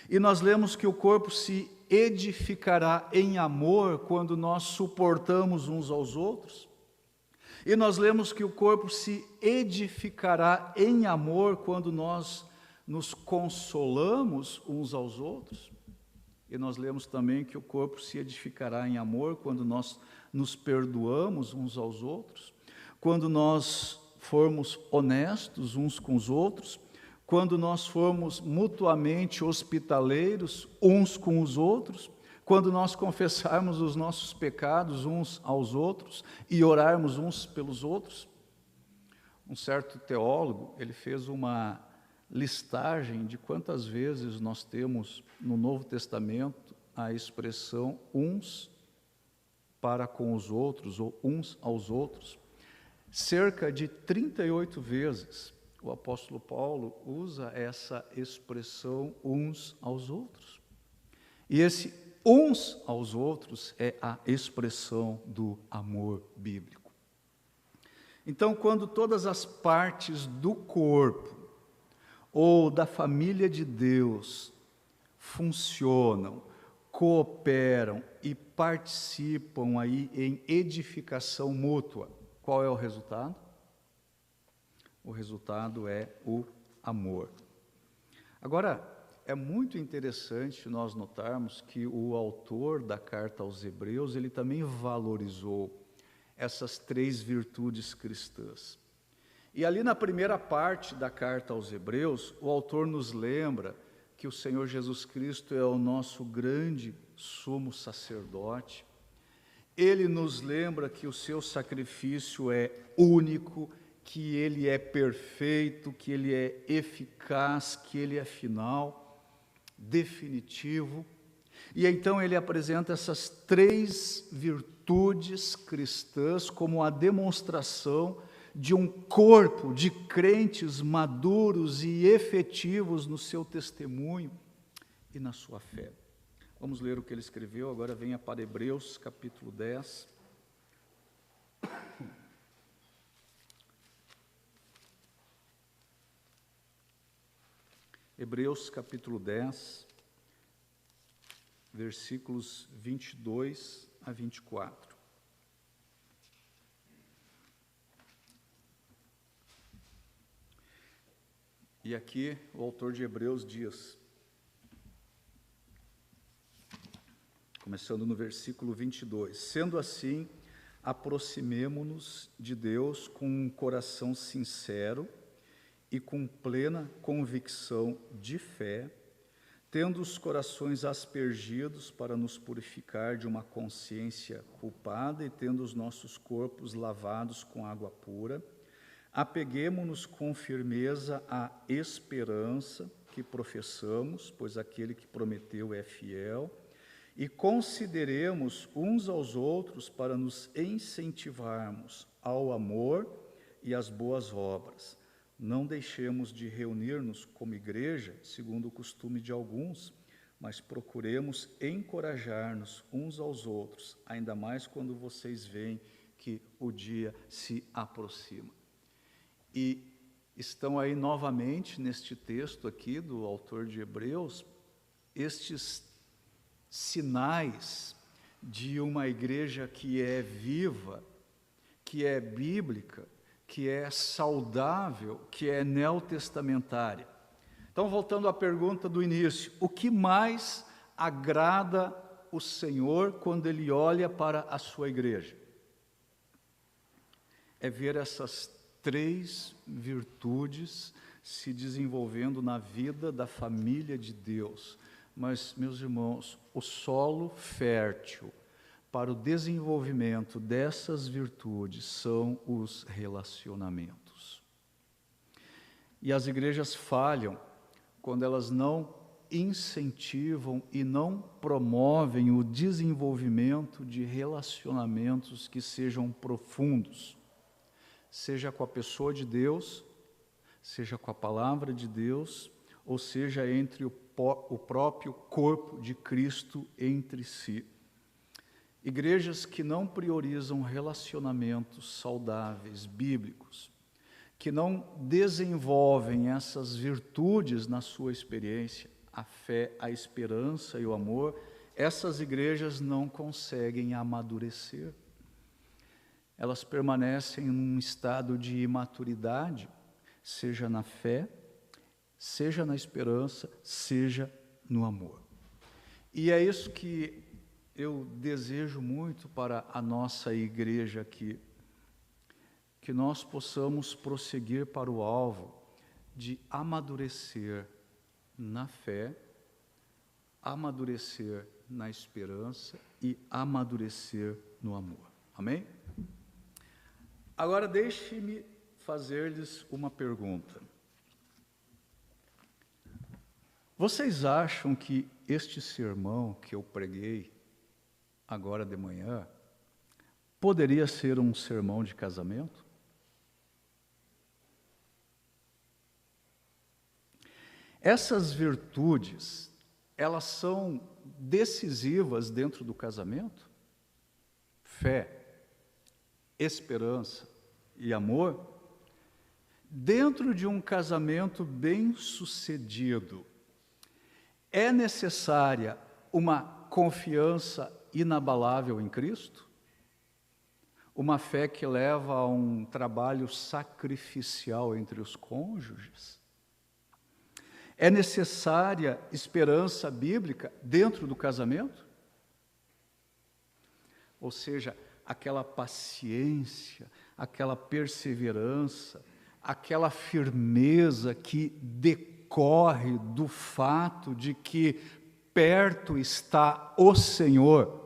E nós lemos que o corpo se edificará em amor quando nós suportamos uns aos outros. E nós lemos que o corpo se edificará em amor quando nós nos consolamos uns aos outros. E nós lemos também que o corpo se edificará em amor quando nós nos perdoamos uns aos outros, quando nós formos honestos uns com os outros, quando nós formos mutuamente hospitaleiros uns com os outros, quando nós confessarmos os nossos pecados uns aos outros e orarmos uns pelos outros. Um certo teólogo, ele fez uma listagem de quantas vezes nós temos no Novo Testamento a expressão uns para com os outros, ou uns aos outros. Cerca de 38 vezes. O apóstolo Paulo usa essa expressão uns aos outros. E esse uns aos outros é a expressão do amor bíblico. Então, quando todas as partes do corpo ou da família de Deus funcionam, cooperam e participam aí em edificação mútua, qual é o resultado? O resultado é o amor. Agora, é muito interessante nós notarmos que o autor da carta aos Hebreus, ele também valorizou essas três virtudes cristãs. E ali na primeira parte da carta aos Hebreus, o autor nos lembra que o Senhor Jesus Cristo é o nosso grande sumo sacerdote. Ele nos lembra que o seu sacrifício é único, que ele é perfeito, que ele é eficaz, que ele é final, definitivo. E então ele apresenta essas três virtudes cristãs como a demonstração de um corpo de crentes maduros e efetivos no seu testemunho e na sua fé. Vamos ler o que ele escreveu, agora venha para Hebreus, capítulo 10. Hebreus, capítulo 10, versículos 22 a 24. E aqui o autor de Hebreus diz, começando no versículo 22, sendo assim, aproximemo-nos de Deus com um coração sincero e com plena convicção de fé, tendo os corações aspergidos para nos purificar de uma consciência culpada e tendo os nossos corpos lavados com água pura, apeguemo-nos com firmeza à esperança que professamos, pois aquele que prometeu é fiel, e consideremos uns aos outros para nos incentivarmos ao amor e às boas obras. Não deixemos de reunir-nos como igreja, segundo o costume de alguns, mas procuremos encorajar-nos uns aos outros, ainda mais quando vocês veem que o dia se aproxima. E estão aí novamente, neste texto aqui do autor de Hebreus, estes sinais de uma igreja que é viva, que é bíblica, que é saudável, que é neotestamentária. Então, voltando à pergunta do início, o que mais agrada o Senhor quando Ele olha para a sua igreja? É ver essas 3 virtudes se desenvolvendo na vida da família de Deus. Mas, meus irmãos, o solo fértil para o desenvolvimento dessas virtudes são os relacionamentos. E as igrejas falham quando elas não incentivam e não promovem o desenvolvimento de relacionamentos que sejam profundos, seja com a pessoa de Deus, seja com a palavra de Deus, ou seja entre o próprio corpo de Cristo entre si. Igrejas que não priorizam relacionamentos saudáveis, bíblicos, que não desenvolvem essas virtudes na sua experiência, a fé, a esperança e o amor, essas igrejas não conseguem amadurecer. Elas permanecem em um estado de imaturidade, seja na fé, seja na esperança, seja no amor. E é isso que eu desejo muito para a nossa igreja aqui, que nós possamos prosseguir para o alvo de amadurecer na fé, amadurecer na esperança e amadurecer no amor. Amém? Agora deixe-me fazer-lhes uma pergunta. Vocês acham que este sermão que eu preguei agora de manhã poderia ser um sermão de casamento? Essas virtudes, elas são decisivas dentro do casamento? Fé, esperança e amor? Dentro de um casamento bem-sucedido, é necessária uma confiança inabalável em Cristo? Uma fé que leva a um trabalho sacrificial entre os cônjuges? É necessária esperança bíblica dentro do casamento? Ou seja, aquela paciência, aquela perseverança, aquela firmeza que decorre do fato de que perto está o Senhor,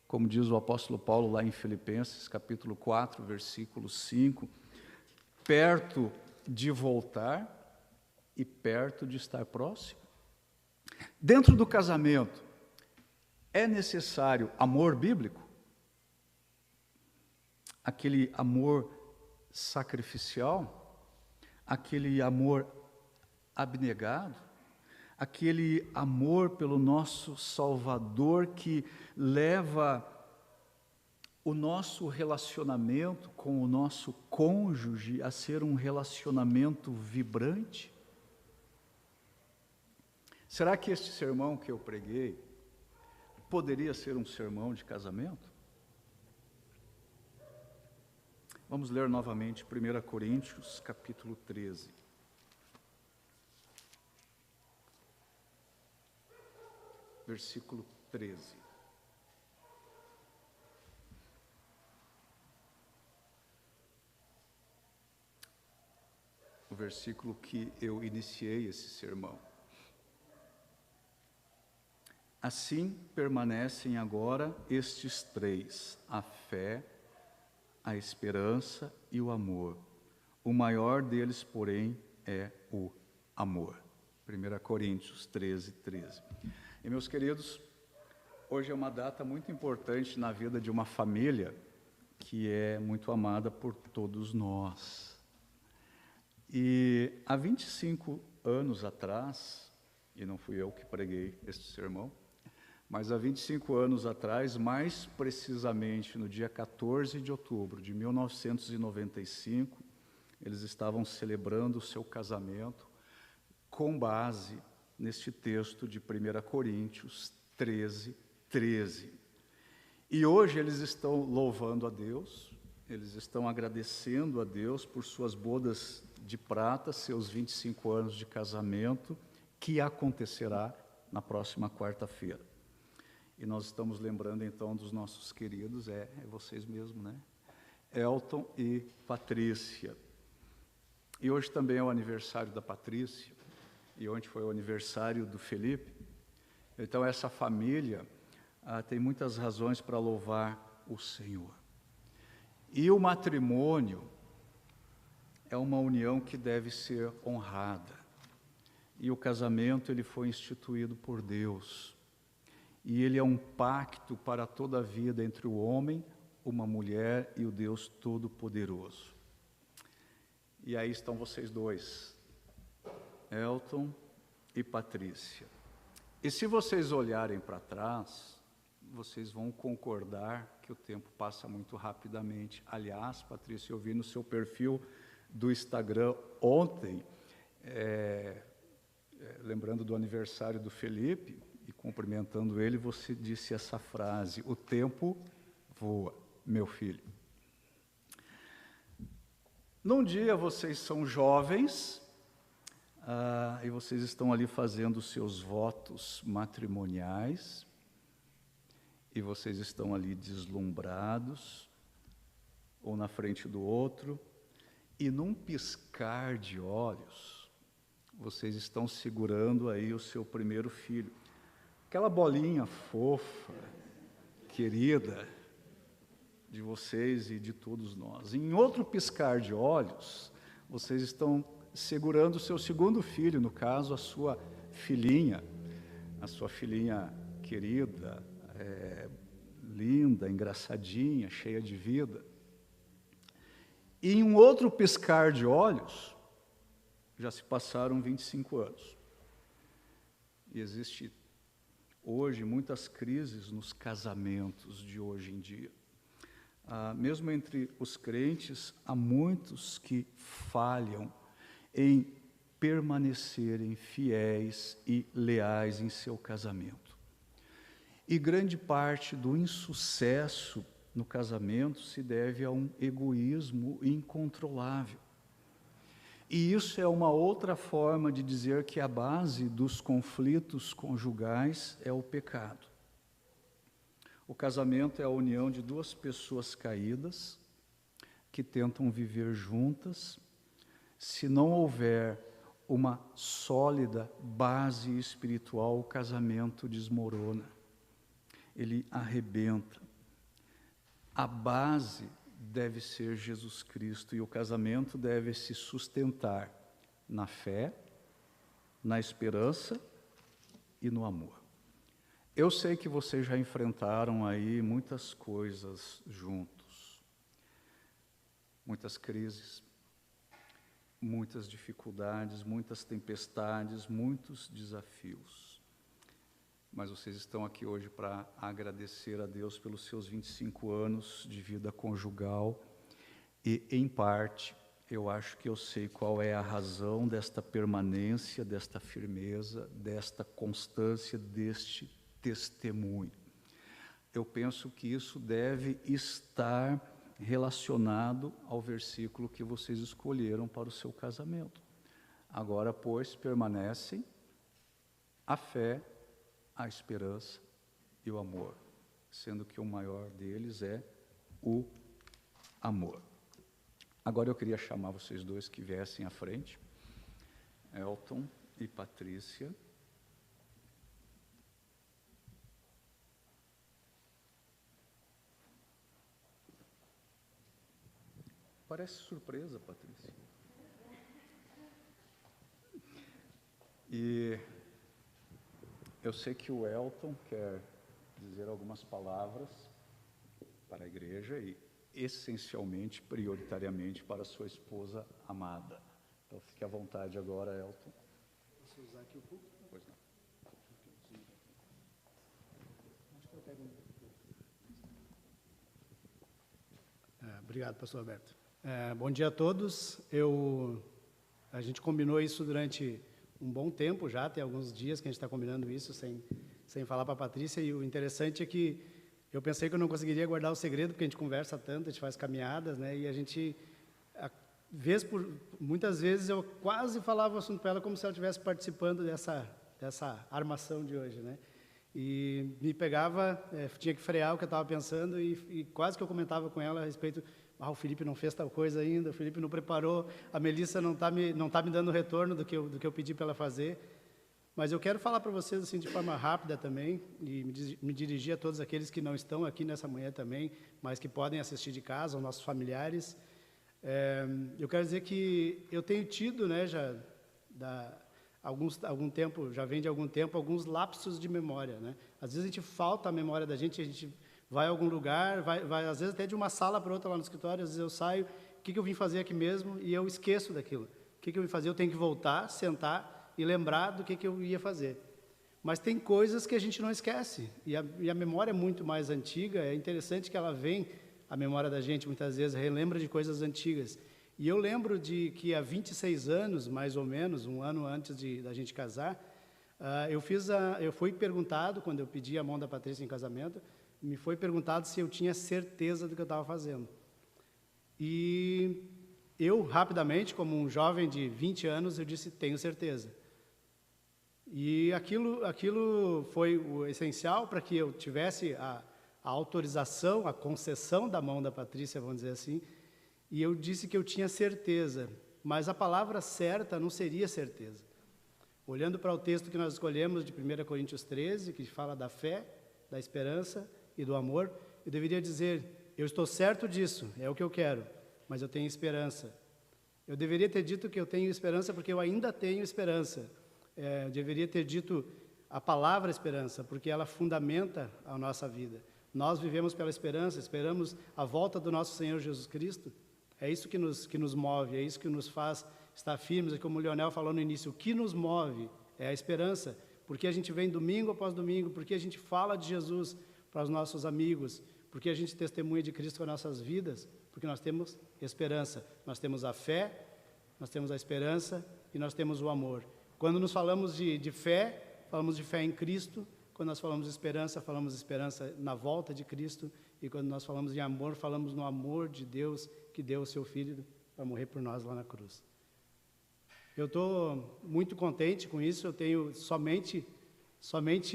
como diz o apóstolo Paulo lá em Filipenses, capítulo 4, versículo 5, perto de voltar e perto de estar próximo. Dentro do casamento, é necessário amor bíblico? Aquele amor sacrificial? Aquele amor abnegado? Aquele amor pelo nosso Salvador que leva o nosso relacionamento com o nosso cônjuge a ser um relacionamento vibrante? Será que este sermão que eu preguei poderia ser um sermão de casamento? Vamos ler novamente 1 Coríntios, capítulo 13. Versículo 13. O versículo que eu iniciei esse sermão. Assim permanecem agora estes três: a fé, a esperança e o amor. O maior deles, porém, é o amor. 1 Coríntios 13, 13. E, meus queridos, hoje é uma data muito importante na vida de uma família que é muito amada por todos nós. E há 25 anos atrás, e não fui eu que preguei este sermão, mas há 25 anos atrás, mais precisamente no dia 14 de outubro de 1995, eles estavam celebrando o seu casamento com base neste texto de 1 Coríntios 13, 13. E hoje eles estão louvando a Deus, eles estão agradecendo a Deus por suas bodas de prata, seus 25 anos de casamento, que acontecerá na próxima quarta-feira. E nós estamos lembrando então dos nossos queridos, é vocês mesmos, né? Elton e Patrícia. E hoje também é o aniversário da Patrícia, e ontem foi o aniversário do Felipe. Então essa família tem muitas razões para louvar o Senhor. E o matrimônio é uma união que deve ser honrada. E o casamento, ele foi instituído por Deus. E ele é um pacto para toda a vida entre o homem, uma mulher e o Deus Todo-Poderoso. E aí estão vocês dois, Elton e Patrícia. E se vocês olharem para trás, vocês vão concordar que o tempo passa muito rapidamente. Aliás, Patrícia, eu vi no seu perfil do Instagram ontem, lembrando do aniversário do Felipe, e cumprimentando ele, você disse essa frase: o tempo voa, meu filho. Num dia vocês são jovens, e vocês estão ali fazendo os seus votos matrimoniais, e vocês estão ali deslumbrados, um na frente do outro, e num piscar de olhos, vocês estão segurando aí o seu primeiro filho. Aquela bolinha fofa, querida, de vocês e de todos nós. Em outro piscar de olhos, vocês estão segurando o seu segundo filho, no caso, a sua filhinha querida, linda, engraçadinha, cheia de vida. E em um outro piscar de olhos, já se passaram 25 anos. E existe hoje muitas crises nos casamentos de hoje em dia. Mesmo entre os crentes, há muitos que falham em permanecerem fiéis e leais em seu casamento. E grande parte do insucesso no casamento se deve a um egoísmo incontrolável. E isso é uma outra forma de dizer que a base dos conflitos conjugais é o pecado. O casamento é a união de duas pessoas caídas que tentam viver juntas. Se não houver uma sólida base espiritual, o casamento desmorona, ele arrebenta. A base deve ser Jesus Cristo e o casamento deve se sustentar na fé, na esperança e no amor. Eu sei que vocês já enfrentaram aí muitas coisas juntos, muitas crises, muitas dificuldades, muitas tempestades, muitos desafios. Mas vocês estão aqui hoje para agradecer a Deus pelos seus 25 anos de vida conjugal e, em parte, eu acho que eu sei qual é a razão desta permanência, desta firmeza, desta constância, deste testemunho. Eu penso que isso deve estar relacionado ao versículo que vocês escolheram para o seu casamento. Agora, pois, permanecem a fé, a esperança e o amor, sendo que o maior deles é o amor. Agora eu queria chamar vocês dois que viessem à frente, Elton e Patrícia. Parece surpresa, Patrícia. E eu sei que o Elton quer dizer algumas palavras para a igreja e, essencialmente, prioritariamente, para sua esposa amada. Então, fique à vontade agora, Elton. Posso usar aqui o púlpito? Pois não. Acho que eu pego obrigado, pastor Alberto. Bom dia a todos. A gente combinou isso durante um bom tempo já, tem alguns dias que a gente está combinando isso sem falar para a Patrícia, e o interessante é que eu pensei que eu não conseguiria guardar o segredo, porque a gente conversa tanto, a gente faz caminhadas, né, e a gente, muitas vezes eu quase falava o assunto para ela como se ela estivesse participando dessa armação de hoje, né, e me pegava, tinha que frear o que eu estava pensando, e quase que eu comentava com ela a respeito, o Felipe não fez tal coisa ainda, o Felipe não preparou, a Melissa não tá me dando retorno do que eu pedi para ela fazer. Mas eu quero falar para vocês assim de forma rápida também, e me dirigir a todos aqueles que não estão aqui nessa manhã também, mas que podem assistir de casa, aos nossos familiares. Eu quero dizer que eu tenho tido, né, algum tempo, já vem de algum tempo, alguns lapsos de memória, né? Às vezes a gente falta a memória da gente, a gente vai a algum lugar, vai às vezes até de uma sala para outra lá no escritório, às vezes eu saio, o que eu vim fazer aqui mesmo, e eu esqueço daquilo. O que eu vim fazer? Eu tenho que voltar, sentar e lembrar do que eu ia fazer. Mas tem coisas que a gente não esquece, e a memória é muito mais antiga, é interessante que ela vem, a memória da gente muitas vezes relembra de coisas antigas. E eu lembro de que há 26 anos, mais ou menos, um ano antes da gente casar, eu fui perguntado, quando eu pedi a mão da Patrícia em casamento, me foi perguntado se eu tinha certeza do que eu estava fazendo. E eu, rapidamente, como um jovem de 20 anos, eu disse, tenho certeza. E aquilo foi o essencial para que eu tivesse a autorização, a concessão da mão da Patrícia, vamos dizer assim, e eu disse que eu tinha certeza, mas a palavra certa não seria certeza. Olhando para o texto que nós escolhemos de 1 Coríntios 13, que fala da fé, da esperança e do amor, eu deveria dizer, eu estou certo disso, é o que eu quero, mas eu tenho esperança. Eu deveria ter dito que eu tenho esperança porque eu ainda tenho esperança. Eu deveria ter dito a palavra esperança, porque ela fundamenta a nossa vida. Nós vivemos pela esperança, esperamos a volta do nosso Senhor Jesus Cristo. É isso que nos move, é isso que nos faz estar firmes. É como o Leonel falou no início, o que nos move é a esperança. Porque a gente vem domingo após domingo, porque a gente fala de Jesus para os nossos amigos, porque a gente testemunha de Cristo com as nossas vidas, porque nós temos esperança, nós temos a fé, nós temos a esperança e nós temos o amor. Quando nos falamos de fé, falamos de fé em Cristo. Quando nós falamos de esperança, falamos de esperança na volta de Cristo. E quando nós falamos de amor, falamos no amor de Deus, que deu o seu Filho para morrer por nós lá na cruz. Eu estou muito contente com isso, eu tenho somente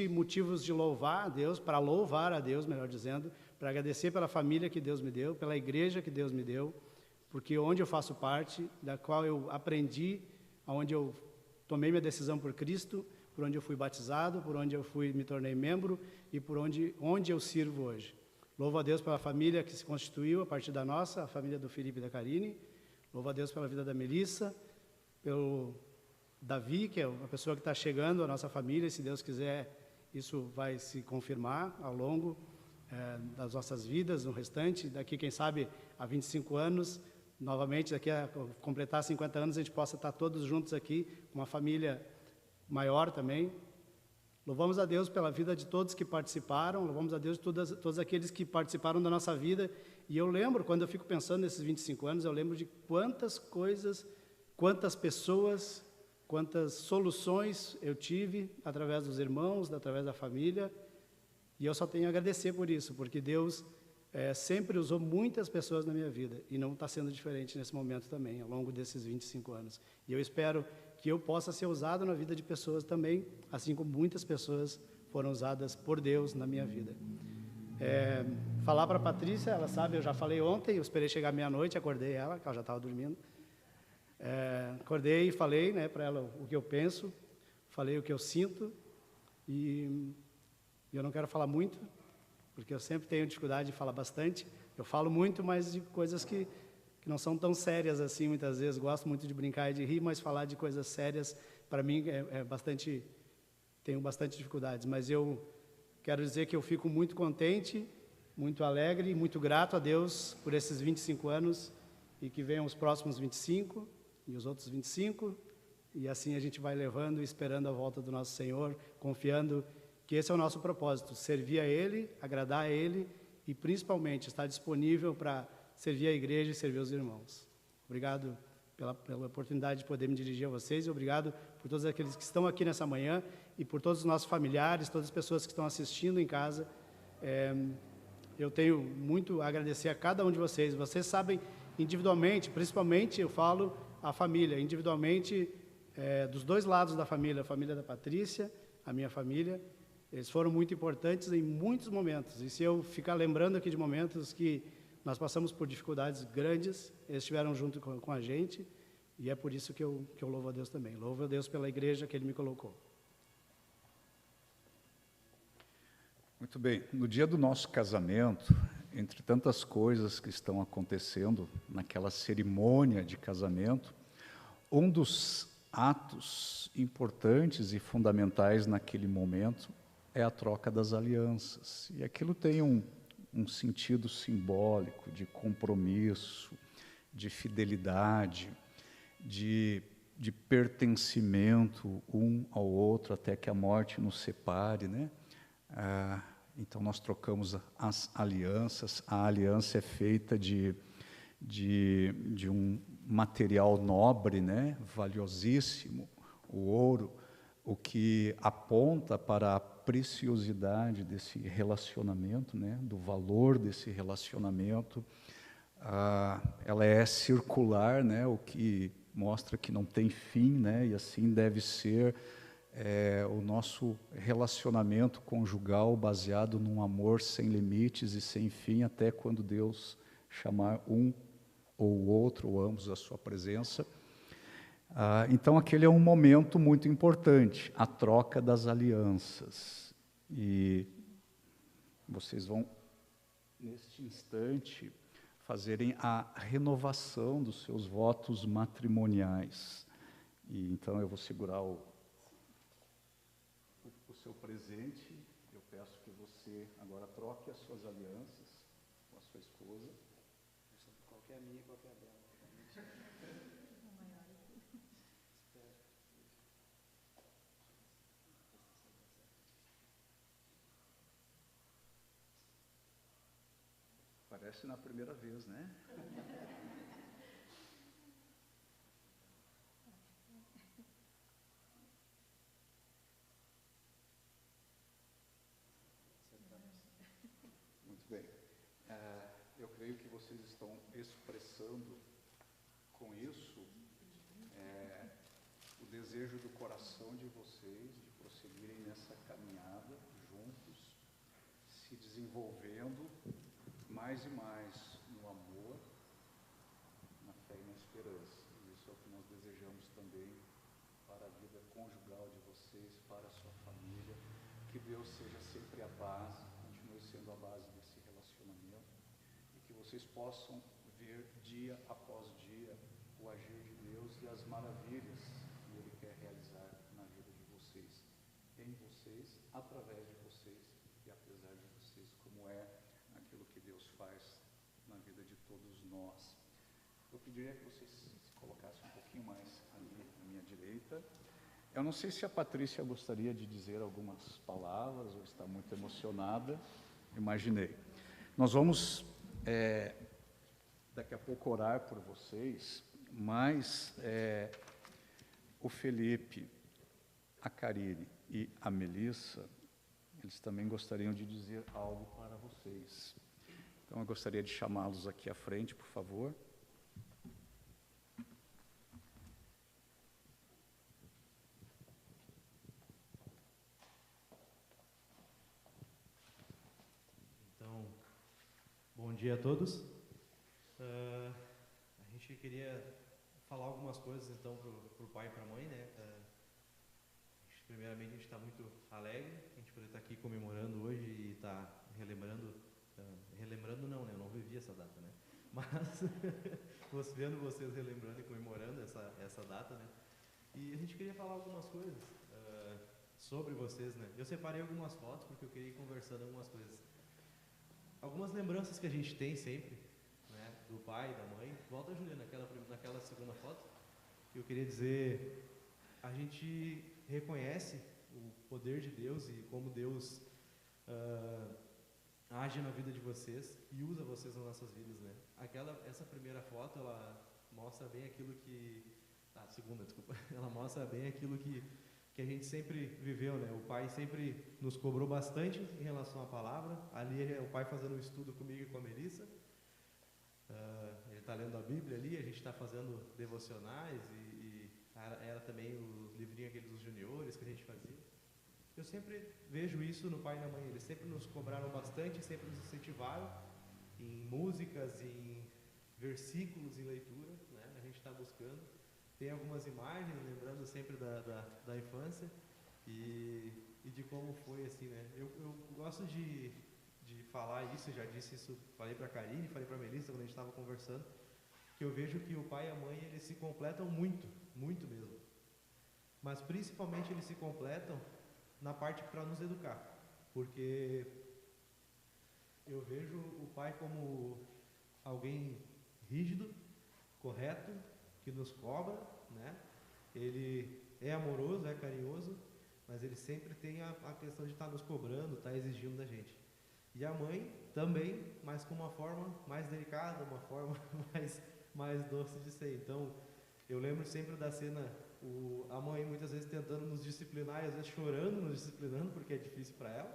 motivos de louvar a Deus, para louvar a Deus, melhor dizendo, para agradecer pela família que Deus me deu, pela igreja que Deus me deu, porque onde eu faço parte, da qual eu aprendi, onde eu tomei minha decisão por Cristo, por onde eu fui batizado, por onde eu me tornei membro e por onde eu sirvo hoje. Louvo a Deus pela família que se constituiu a partir da nossa, a família do Felipe e da Karine. Louvo a Deus pela vida da Melissa, pelo Davi, que é uma pessoa que está chegando à nossa família, e se Deus quiser, isso vai se confirmar ao longo das nossas vidas, no restante, daqui, quem sabe, há 25 anos, novamente, daqui a completar 50 anos, a gente possa estar todos juntos aqui, uma família maior também. Louvamos a Deus pela vida de todos que participaram, louvamos a Deus de todos aqueles que participaram da nossa vida, e eu lembro, quando eu fico pensando nesses 25 anos, eu lembro de quantas coisas, quantas pessoas, quantas soluções eu tive através dos irmãos, através da família, e eu só tenho a agradecer por isso, porque Deus sempre usou muitas pessoas na minha vida, e não está sendo diferente nesse momento também, ao longo desses 25 anos. E eu espero que eu possa ser usado na vida de pessoas também, assim como muitas pessoas foram usadas por Deus na minha vida. Falar para a Patrícia, ela sabe, eu já falei ontem, eu esperei chegar meia-noite, acordei ela, que ela já estava dormindo. Acordei e falei, né, para ela o que eu penso, falei o que eu sinto, e eu não quero falar muito, porque eu sempre tenho dificuldade de falar bastante. Eu falo muito, mas de coisas que que não são tão sérias assim, muitas vezes. Gosto muito de brincar e de rir, mas falar de coisas sérias, para mim, tenho bastante dificuldades. Mas eu quero dizer que eu fico muito contente, muito alegre e muito grato a Deus por esses 25 anos, e que venham os próximos 25 e os outros 25, e assim a gente vai levando e esperando a volta do nosso Senhor, confiando que esse é o nosso propósito, servir a Ele, agradar a Ele e principalmente estar disponível para servir a igreja e servir os irmãos. Obrigado pela oportunidade de poder me dirigir a vocês, e obrigado por todos aqueles que estão aqui nessa manhã e por todos os nossos familiares, todas as pessoas que estão assistindo em casa. Eu tenho muito a agradecer a cada um de vocês. Vocês sabem individualmente, principalmente eu falo a família, individualmente, dos dois lados da família, a família da Patrícia, a minha família, eles foram muito importantes em muitos momentos. E se eu ficar lembrando aqui de momentos que nós passamos por dificuldades grandes, eles estiveram junto com a gente, e é por isso que eu louvo a Deus também. Louvo a Deus pela igreja que Ele me colocou. Muito bem. No dia do nosso casamento, entre tantas coisas que estão acontecendo naquela cerimônia de casamento, um dos atos importantes e fundamentais naquele momento é a troca das alianças. E aquilo tem um sentido simbólico de compromisso, de fidelidade, de pertencimento um ao outro até que a morte nos separe, né? Então nós trocamos as alianças. A aliança é feita de um material nobre, né? Valiosíssimo, o ouro, o que aponta para a preciosidade desse relacionamento, né? Do valor desse relacionamento. Ela é circular, né? O que mostra que não tem fim, né? E assim deve ser o nosso relacionamento conjugal, baseado num amor sem limites e sem fim, até quando Deus chamar um ou o outro, ou ambos, à sua presença. Então, aquele é um momento muito importante, a troca das alianças. E vocês vão, neste instante, fazerem a renovação dos seus votos matrimoniais. E então eu vou segurar o seu presente. Eu peço que você agora troque as suas alianças com a sua esposa. Qualquer minha e qualquer dela. Parece na primeira vez, né? Muito bem. Eu creio que vocês estão expressando com isso o desejo do coração de vocês de prosseguirem nessa caminhada juntos, se desenvolvendo mais e mais no amor, na fé e na esperança. E isso é o que nós desejamos também para a vida conjugal de vocês, para a sua família. Que Deus seja sempre a base, continue sendo a base desse relacionamento, e que vocês possam ver dia após dia o agir de Deus e as maravilhas que Ele quer realizar na vida de vocês, em vocês, através de vocês e apesar de vocês, como é aquilo que Deus faz na vida de todos nós. Eu pediria que vocês se colocassem um pouquinho mais ali à minha direita. Eu não sei se a Patrícia gostaria de dizer algumas palavras ou está muito emocionada. Imaginei. Nós vamos daqui a pouco orar por vocês, mas o Felipe, a Karine e a Melissa, eles também gostariam de dizer algo para vocês. Então, eu gostaria de chamá-los aqui à frente, por favor. Então, bom dia a todos. A gente queria falar algumas coisas, então, para o pai e para a mãe, né? Primeiramente, a gente está muito alegre, a gente poder estar aqui comemorando hoje e estar relembrando não, né? Eu não vivi essa data, né? Mas vendo vocês relembrando e comemorando essa data, né? E a gente queria falar algumas coisas sobre vocês, né? Eu separei algumas fotos porque eu queria ir conversando algumas coisas. Algumas lembranças que a gente tem sempre, né? Do pai, da mãe. Volta, Juliana, naquela segunda foto. Eu queria dizer, a gente reconhece o poder de Deus e como Deus age na vida de vocês e usa vocês nas nossas vidas, né? Essa primeira foto, ela mostra bem aquilo que... A segunda, desculpa. Ela mostra bem aquilo que a gente sempre viveu, né? O pai sempre nos cobrou bastante em relação à palavra. Ali é o pai fazendo um estudo comigo e com a Melissa. Ele está lendo a Bíblia ali, a gente está fazendo devocionais e era também o livrinho aquele dos juniores que a gente fazia. Eu sempre vejo isso no pai e na mãe. Eles sempre nos cobraram bastante, sempre nos incentivaram em músicas, em versículos, em leitura, né? A gente está buscando. Tem algumas imagens, lembrando sempre da infância e de como foi, assim, né? Eu gosto de falar isso, já disse isso, falei para a Karine, falei para a Melissa quando a gente estava conversando, que eu vejo que o pai e a mãe, eles se completam muito, muito mesmo. Mas principalmente eles se completam na parte para nos educar, porque eu vejo o pai como alguém rígido, correto, que nos cobra, né? Ele é amoroso, é carinhoso, mas ele sempre tem a questão de estar nos cobrando, estar exigindo da gente. E a mãe também, mas com uma forma mais delicada, uma forma mais doce de ser. Então, eu lembro sempre da cena, a mãe muitas vezes tentando nos disciplinar, e às vezes chorando, nos disciplinando, porque é difícil para ela.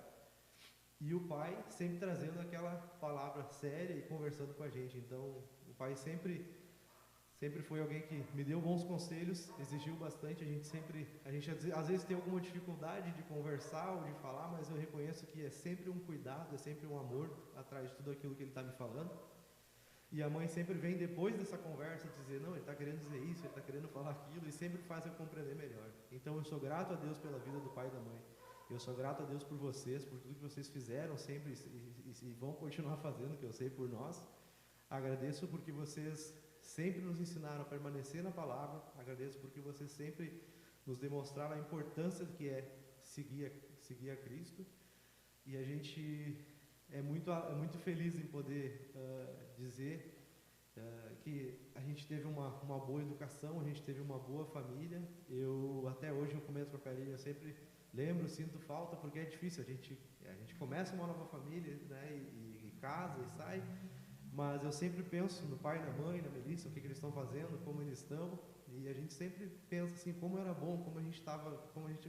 E o pai sempre trazendo aquela palavra séria e conversando com a gente. Então, o pai sempre foi alguém que me deu bons conselhos, exigiu bastante. A gente às vezes tem alguma dificuldade de conversar ou de falar, mas eu reconheço que é sempre um cuidado, é sempre um amor atrás de tudo aquilo que ele está me falando. E a mãe sempre vem depois dessa conversa dizer, não, ele está querendo dizer isso, ele está querendo falar aquilo, e sempre faz eu compreender melhor. Então eu sou grato a Deus pela vida do pai e da mãe. Eu sou grato a Deus por vocês, por tudo que vocês fizeram sempre e vão continuar fazendo, que eu sei por nós. Agradeço porque vocês sempre nos ensinaram a permanecer na palavra. Agradeço porque vocês sempre nos demonstraram a importância que é seguir a Cristo. E a gente é muito feliz em poder dizer que a gente teve uma boa educação, a gente teve uma boa família. Até hoje, no começo com a Karine, eu sempre lembro, sinto falta, porque é difícil. A gente começa uma nova família, né, e casa e sai. Mas eu sempre penso no pai, na mãe, na Melissa, o que eles estão fazendo, como eles estão, e a gente sempre pensa assim, como era bom, como a gente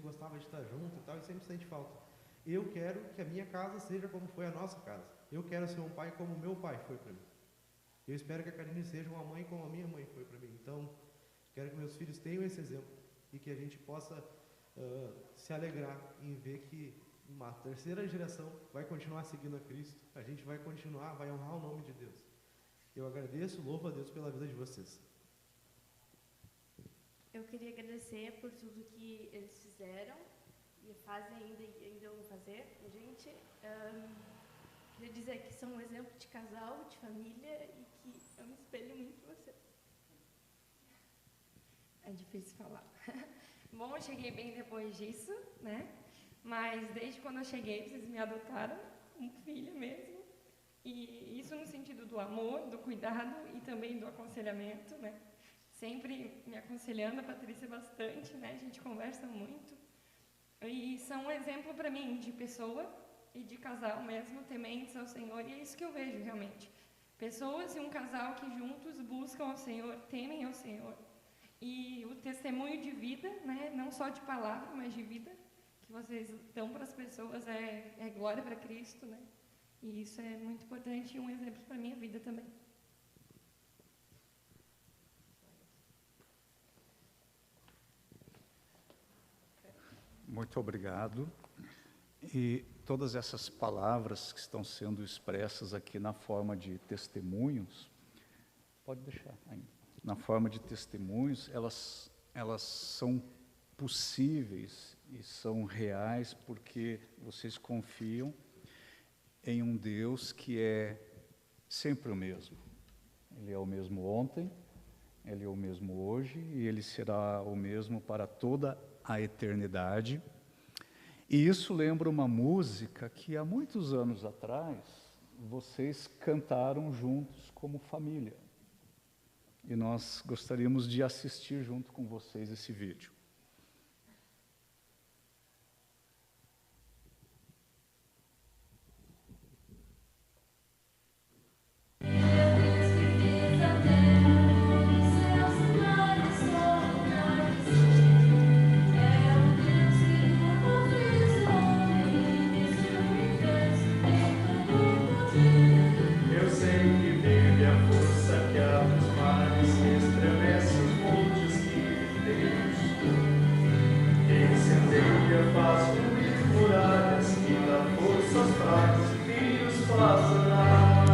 gostava de estar junto e tal, e sempre sente falta. Eu quero que a minha casa seja como foi a nossa casa. Eu quero ser um pai como o meu pai foi para mim. Eu espero que a Karine seja uma mãe como a minha mãe foi para mim. Então, quero que meus filhos tenham esse exemplo e que a gente possa se alegrar em ver que uma terceira geração vai continuar seguindo a Cristo, a gente vai honrar o nome de Deus. Eu agradeço, louvo a Deus pela vida de vocês. Eu queria agradecer por tudo que eles fizeram e fazem ainda vão fazer. A gente queria dizer que são um exemplo de casal, de família e que eu me espelho muito em vocês. É difícil falar. Bom, eu cheguei bem depois disso, né? Mas desde quando eu cheguei, vocês me adotaram um filho mesmo. E isso no sentido do amor, do cuidado e também do aconselhamento, né? Sempre me aconselhando, a Patrícia bastante, né? A gente conversa muito. E são um exemplo para mim de pessoa e de casal mesmo, tementes ao Senhor. E é isso que eu vejo realmente. Pessoas e um casal que juntos buscam ao Senhor, temem ao Senhor. E o testemunho de vida, né? Não só de palavra, mas de vida, que vocês dão para as pessoas é glória para Cristo, né? E isso é muito importante e um exemplo para a minha vida também. Muito obrigado. E todas essas palavras que estão sendo expressas aqui na forma de testemunhos, pode deixar ainda, na forma de testemunhos, elas são possíveis e são reais porque vocês confiam em um Deus que é sempre o mesmo. Ele é o mesmo ontem, Ele é o mesmo hoje e Ele será o mesmo para toda a eternidade. E isso lembra uma música que há muitos anos atrás vocês cantaram juntos como família. E nós gostaríamos de assistir junto com vocês esse vídeo. Eu sei que dele a força que abre os mares, que estremece os montes que Deus incendeia, faz ruir muralhas, que dá força aos fracos e os faz andar.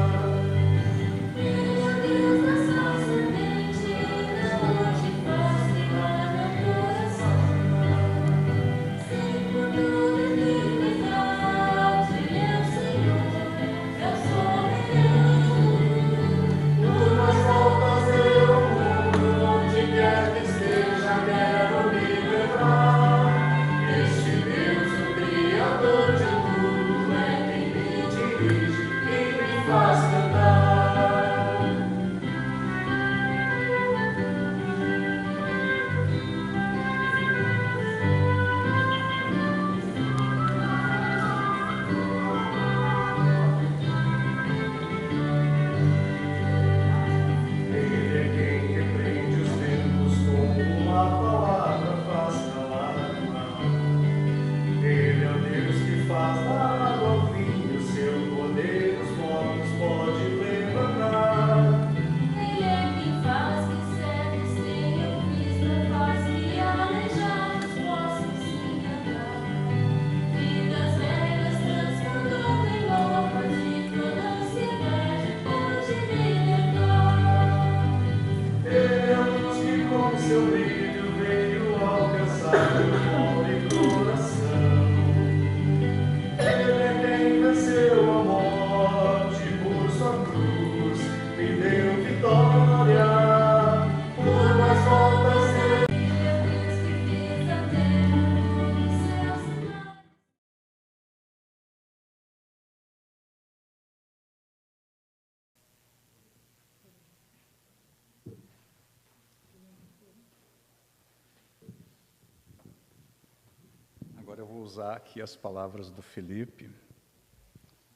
Agora eu vou usar aqui as palavras do Felipe,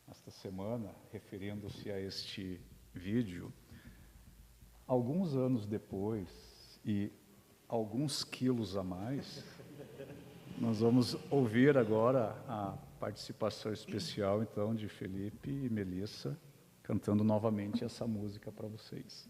esta semana, referindo-se a este vídeo. Alguns anos depois, e alguns quilos a mais, nós vamos ouvir agora a participação especial, então, de Felipe e Melissa, cantando novamente essa música para vocês.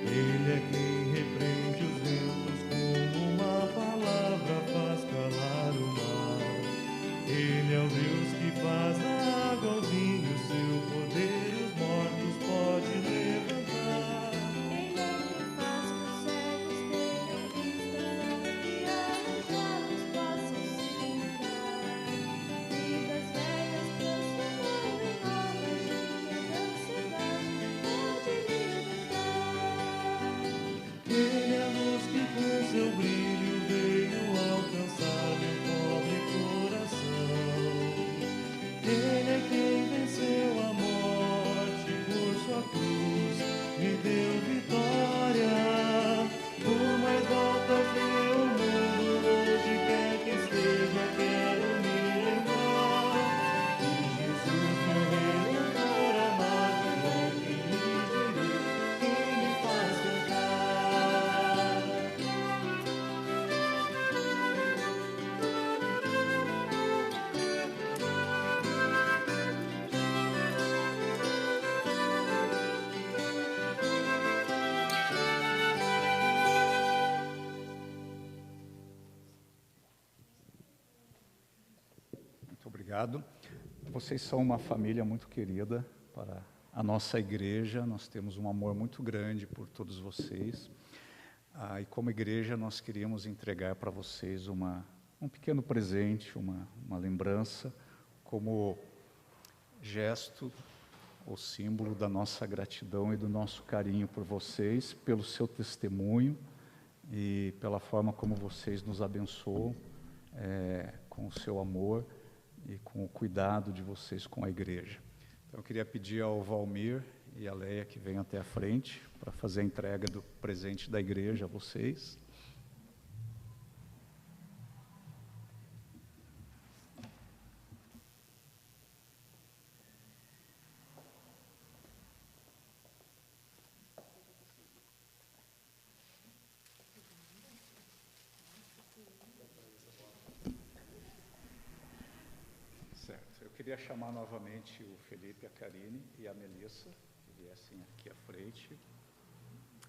Ele é quem repreende os ventos, como uma palavra faz calar o mar. Ele é o Deus que faz obrigado. Vocês são uma família muito querida para a nossa igreja, nós temos um amor muito grande por todos vocês. E como igreja nós queríamos entregar para vocês um pequeno presente, uma lembrança, como gesto ou símbolo da nossa gratidão e do nosso carinho por vocês, pelo seu testemunho e pela forma como vocês nos abençoam, com o seu amor e com o cuidado de vocês com a igreja. Então, eu queria pedir ao Valmir e a Leia que venham até a frente para fazer a entrega do presente da igreja a vocês. Queria chamar novamente o Felipe, a Karine e a Melissa, que viessem aqui à frente.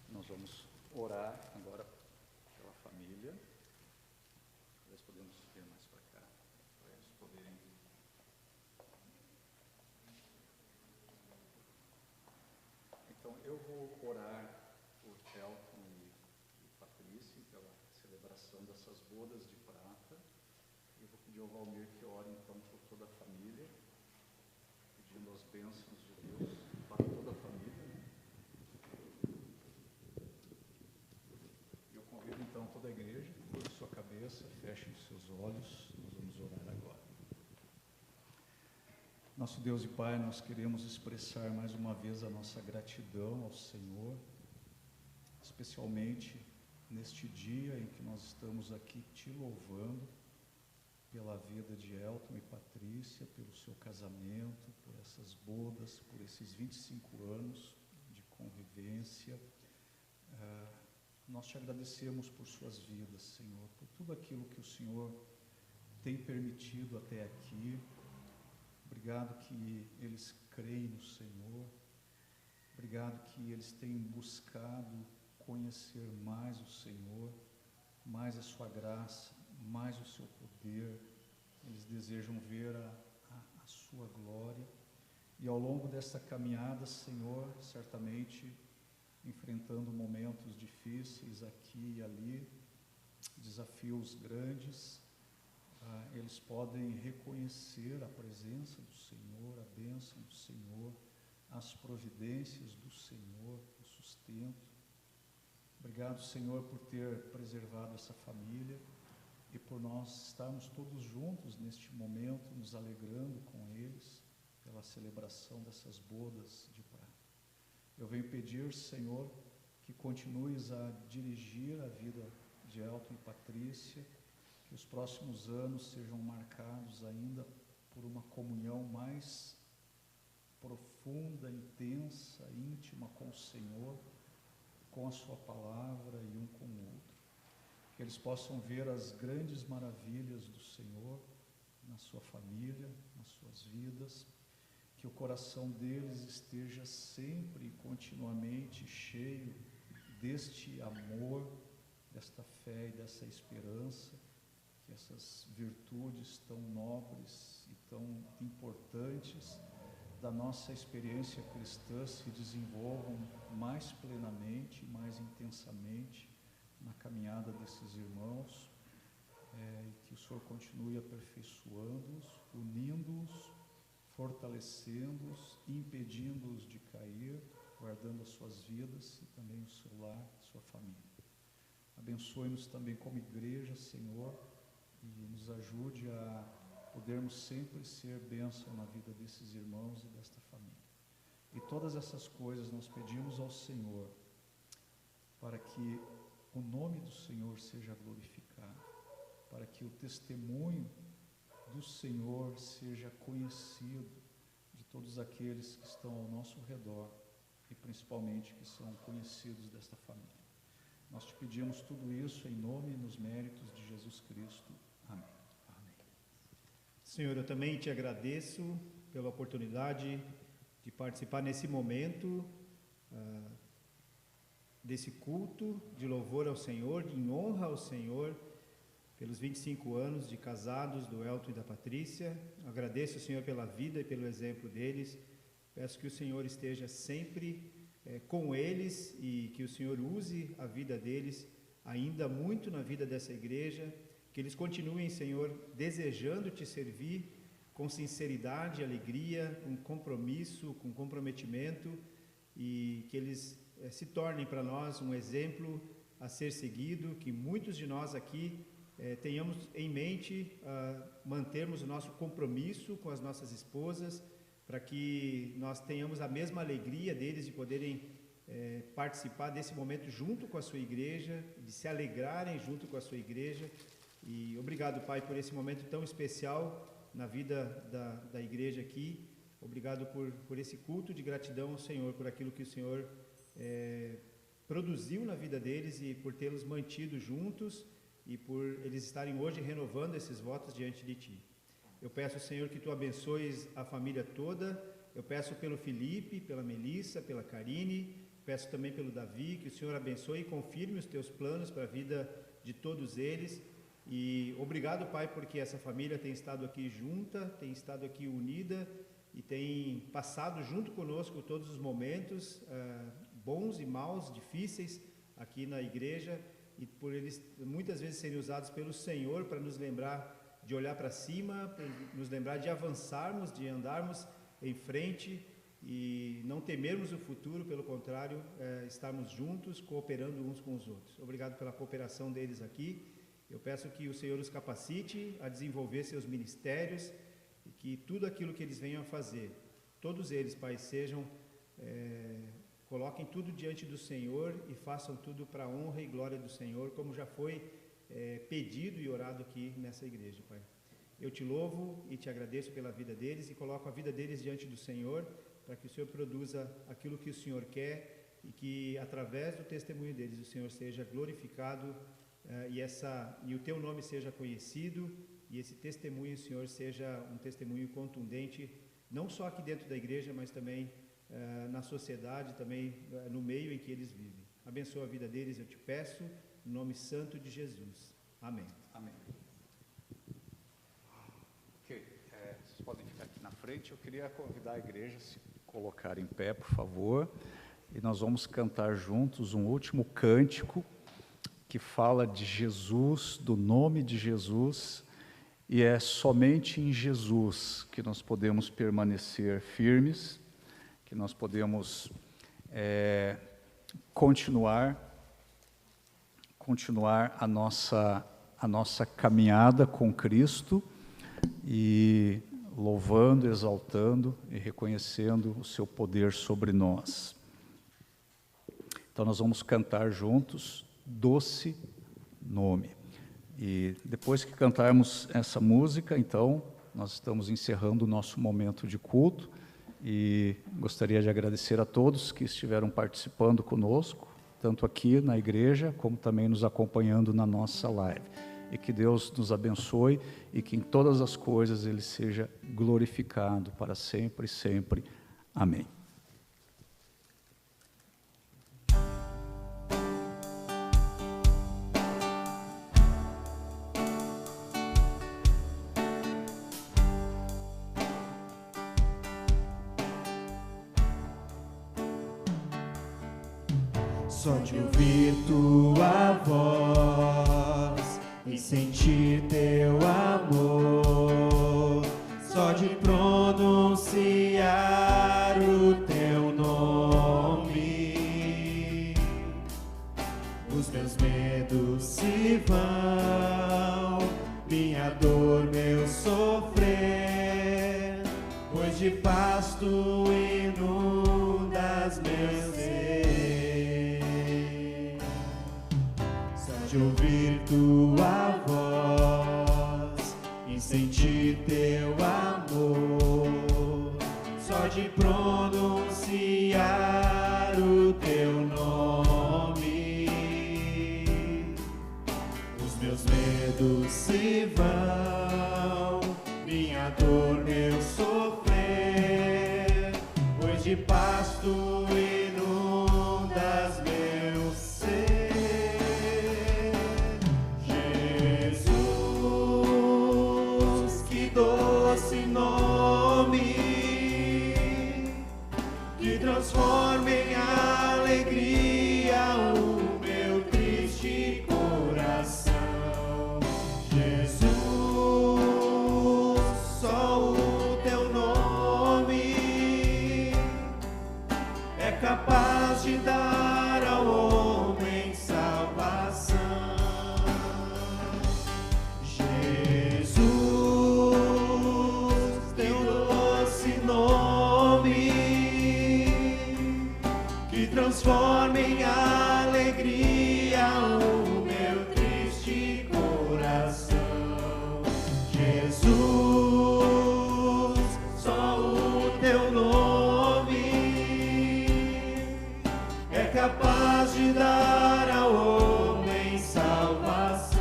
Nós vamos orar agora pela família. Talvez podemos vir mais para cá, para eles poderem... Então, eu vou orar por Elton e Patrícia, pela celebração dessas bodas de prata. E eu vou pedir ao Valmir que ore, então, por toda a família, pedindo as bênçãos de Deus para toda a família. Eu convido, então, toda a igreja, curve sua cabeça, fechem os seus olhos, nós vamos orar agora. Nosso Deus e Pai, nós queremos expressar mais uma vez a nossa gratidão ao Senhor, especialmente neste dia em que nós estamos aqui te louvando, pela vida de Elton e Patrícia, pelo seu casamento, por essas bodas, por esses 25 anos de convivência. Nós te agradecemos por suas vidas, Senhor, por tudo aquilo que o Senhor tem permitido até aqui. Obrigado que eles creem no Senhor. Obrigado que eles têm buscado conhecer mais o Senhor, mais a sua graça, mais o seu poder. Eles desejam ver a sua glória, e ao longo dessa caminhada, Senhor, certamente enfrentando momentos difíceis aqui e ali, desafios grandes, eles podem reconhecer a presença do Senhor, a bênção do Senhor, as providências do Senhor, o sustento. Obrigado, Senhor, por ter preservado essa família e por nós estarmos todos juntos neste momento, nos alegrando com eles pela celebração dessas bodas de prata. Eu venho pedir, Senhor, que continues a dirigir a vida de Elton e Patrícia, que os próximos anos sejam marcados ainda por uma comunhão mais profunda, intensa, íntima com o Senhor, com a sua palavra e um com o outro. Que eles possam ver as grandes maravilhas do Senhor na sua família, nas suas vidas, que o coração deles esteja sempre e continuamente cheio deste amor, desta fé e dessa esperança, que essas virtudes tão nobres e tão importantes da nossa experiência cristã se desenvolvam mais plenamente, mais intensamente na caminhada desses irmãos, e que o Senhor continue aperfeiçoando-os, unindo-os, fortalecendo-os, impedindo-os de cair, guardando as suas vidas e também o seu lar, sua família. Abençoe-nos também como igreja, Senhor, e nos ajude a podermos sempre ser bênção na vida desses irmãos e desta família. E todas essas coisas nós pedimos ao Senhor, para que o nome do Senhor seja glorificado, para que o testemunho do Senhor seja conhecido de todos aqueles que estão ao nosso redor e principalmente que são conhecidos desta família. Nós te pedimos tudo isso em nome e nos méritos de Jesus Cristo. Amém. Amém. Senhor, eu também te agradeço pela oportunidade de participar nesse momento desse culto de louvor ao Senhor, em honra ao Senhor, pelos 25 anos de casados do Elton e da Patrícia. Agradeço, Senhor, pela vida e pelo exemplo deles. Peço que o Senhor esteja sempre com eles e que o Senhor use a vida deles ainda muito na vida dessa igreja, que eles continuem, Senhor, desejando te servir com sinceridade, alegria, com compromisso, com comprometimento, e que eles se tornem para nós um exemplo a ser seguido, que muitos de nós aqui tenhamos em mente mantermos o nosso compromisso com as nossas esposas, para que nós tenhamos a mesma alegria deles de poderem participar desse momento junto com a sua igreja, de se alegrarem junto com a sua igreja. E obrigado, Pai, por esse momento tão especial na vida da igreja aqui. Obrigado por esse culto de gratidão ao Senhor, por aquilo que o Senhor produziu na vida deles e por tê-los mantido juntos e por eles estarem hoje renovando esses votos diante de Ti. Eu peço, Senhor, que Tu abençoes a família toda. Eu peço pelo Felipe, pela Melissa, pela Karine, peço também pelo Davi, que o Senhor abençoe e confirme os Teus planos para a vida de todos eles. E obrigado, Pai, porque essa família tem estado aqui junta, tem estado aqui unida e tem passado junto conosco todos os momentos bons e maus, difíceis aqui na igreja, e por eles muitas vezes serem usados pelo Senhor para nos lembrar de olhar para cima, para nos lembrar de avançarmos, de andarmos em frente e não temermos o futuro, pelo contrário, estarmos juntos, cooperando uns com os outros. Obrigado pela cooperação deles aqui. Eu peço que o Senhor os capacite a desenvolver seus ministérios e que tudo aquilo que eles venham a fazer, todos eles, Pai, coloquem tudo diante do Senhor e façam tudo para a honra e glória do Senhor, como já foi pedido e orado aqui nessa igreja, Pai. Eu te louvo e te agradeço pela vida deles e coloco a vida deles diante do Senhor, para que o Senhor produza aquilo que o Senhor quer e que, através do testemunho deles, o Senhor seja glorificado e o Teu nome seja conhecido e esse testemunho, Senhor, seja um testemunho contundente, não só aqui dentro da igreja, mas também na sociedade, também no meio em que eles vivem. Abençoa a vida deles, eu te peço, no nome santo de Jesus. Amém. Amém. Ok, vocês podem ficar aqui na frente. Eu queria convidar a igreja a se colocar em pé, por favor, e nós vamos cantar juntos um último cântico que fala de Jesus, do nome de Jesus, e é somente em Jesus que nós podemos permanecer firmes, que nós podemos continuar a nossa caminhada com Cristo e louvando, exaltando e reconhecendo o seu poder sobre nós. Então nós vamos cantar juntos Doce Nome. E depois que cantarmos essa música, então nós estamos encerrando o nosso momento de culto. E gostaria de agradecer a todos que estiveram participando conosco, tanto aqui na igreja, como também nos acompanhando na nossa live. E que Deus nos abençoe e que em todas as coisas Ele seja glorificado para sempre e sempre. Amém. Só de ouvir tua voz e sentir teu amor, só de pronunciar o teu nome, os meus medos se vão, minha dor, meu sofrer, pois de paz tu inundas meus desejos. De ouvir tua voz e sentir teu amor, só de pronunciar o teu nome, os meus medos se vão, minha dor, meu sofrer, pois de paz tu inundas meu ser. Jesus. é capaz de dar ao homem salvação. Jesus, teu doce nome, que transforma em alegria o meu triste coração. Jesus, só o teu nome é capaz de dar ao homem salvação.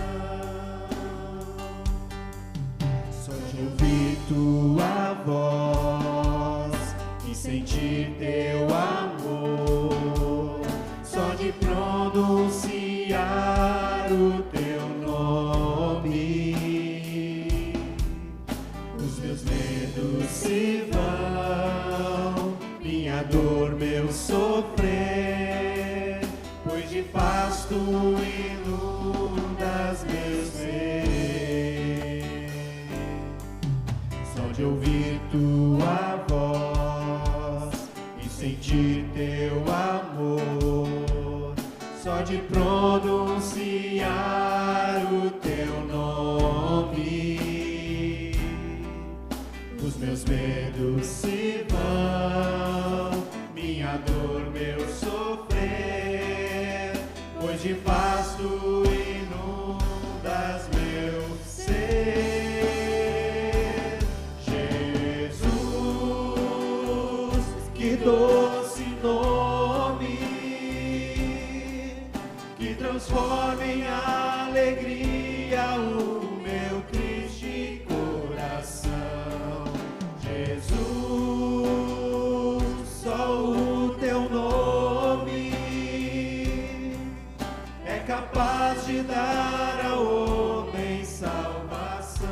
Só de ouvir tua voz e sentir teu amor, só de pronunciar o teu nome, os meus medos se vão, minha dor, meu sofrer, pois de paz tu inundas meu ser. Só de ouvir tua voz e sentir teu amor, só de pronunciar o teu nome, os meus medos se vão, minha dor, meu sofrer, pois de paz tu inundas meu ser. Jesus, que doce nome, que transforma em alegria o meu triste coração. Jesus, só o teu nome é capaz de dar ao homem salvação.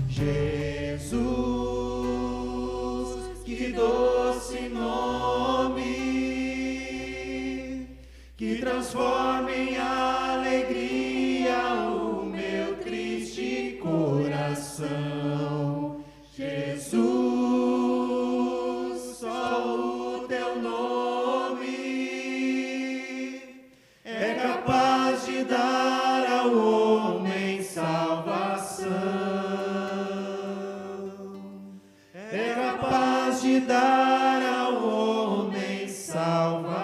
Jesus, que doce nome, que transforma em alegria o meu triste coração. Jesus, só o teu nome é capaz de dar ao homem salvação. É capaz de dar ao homem salvação.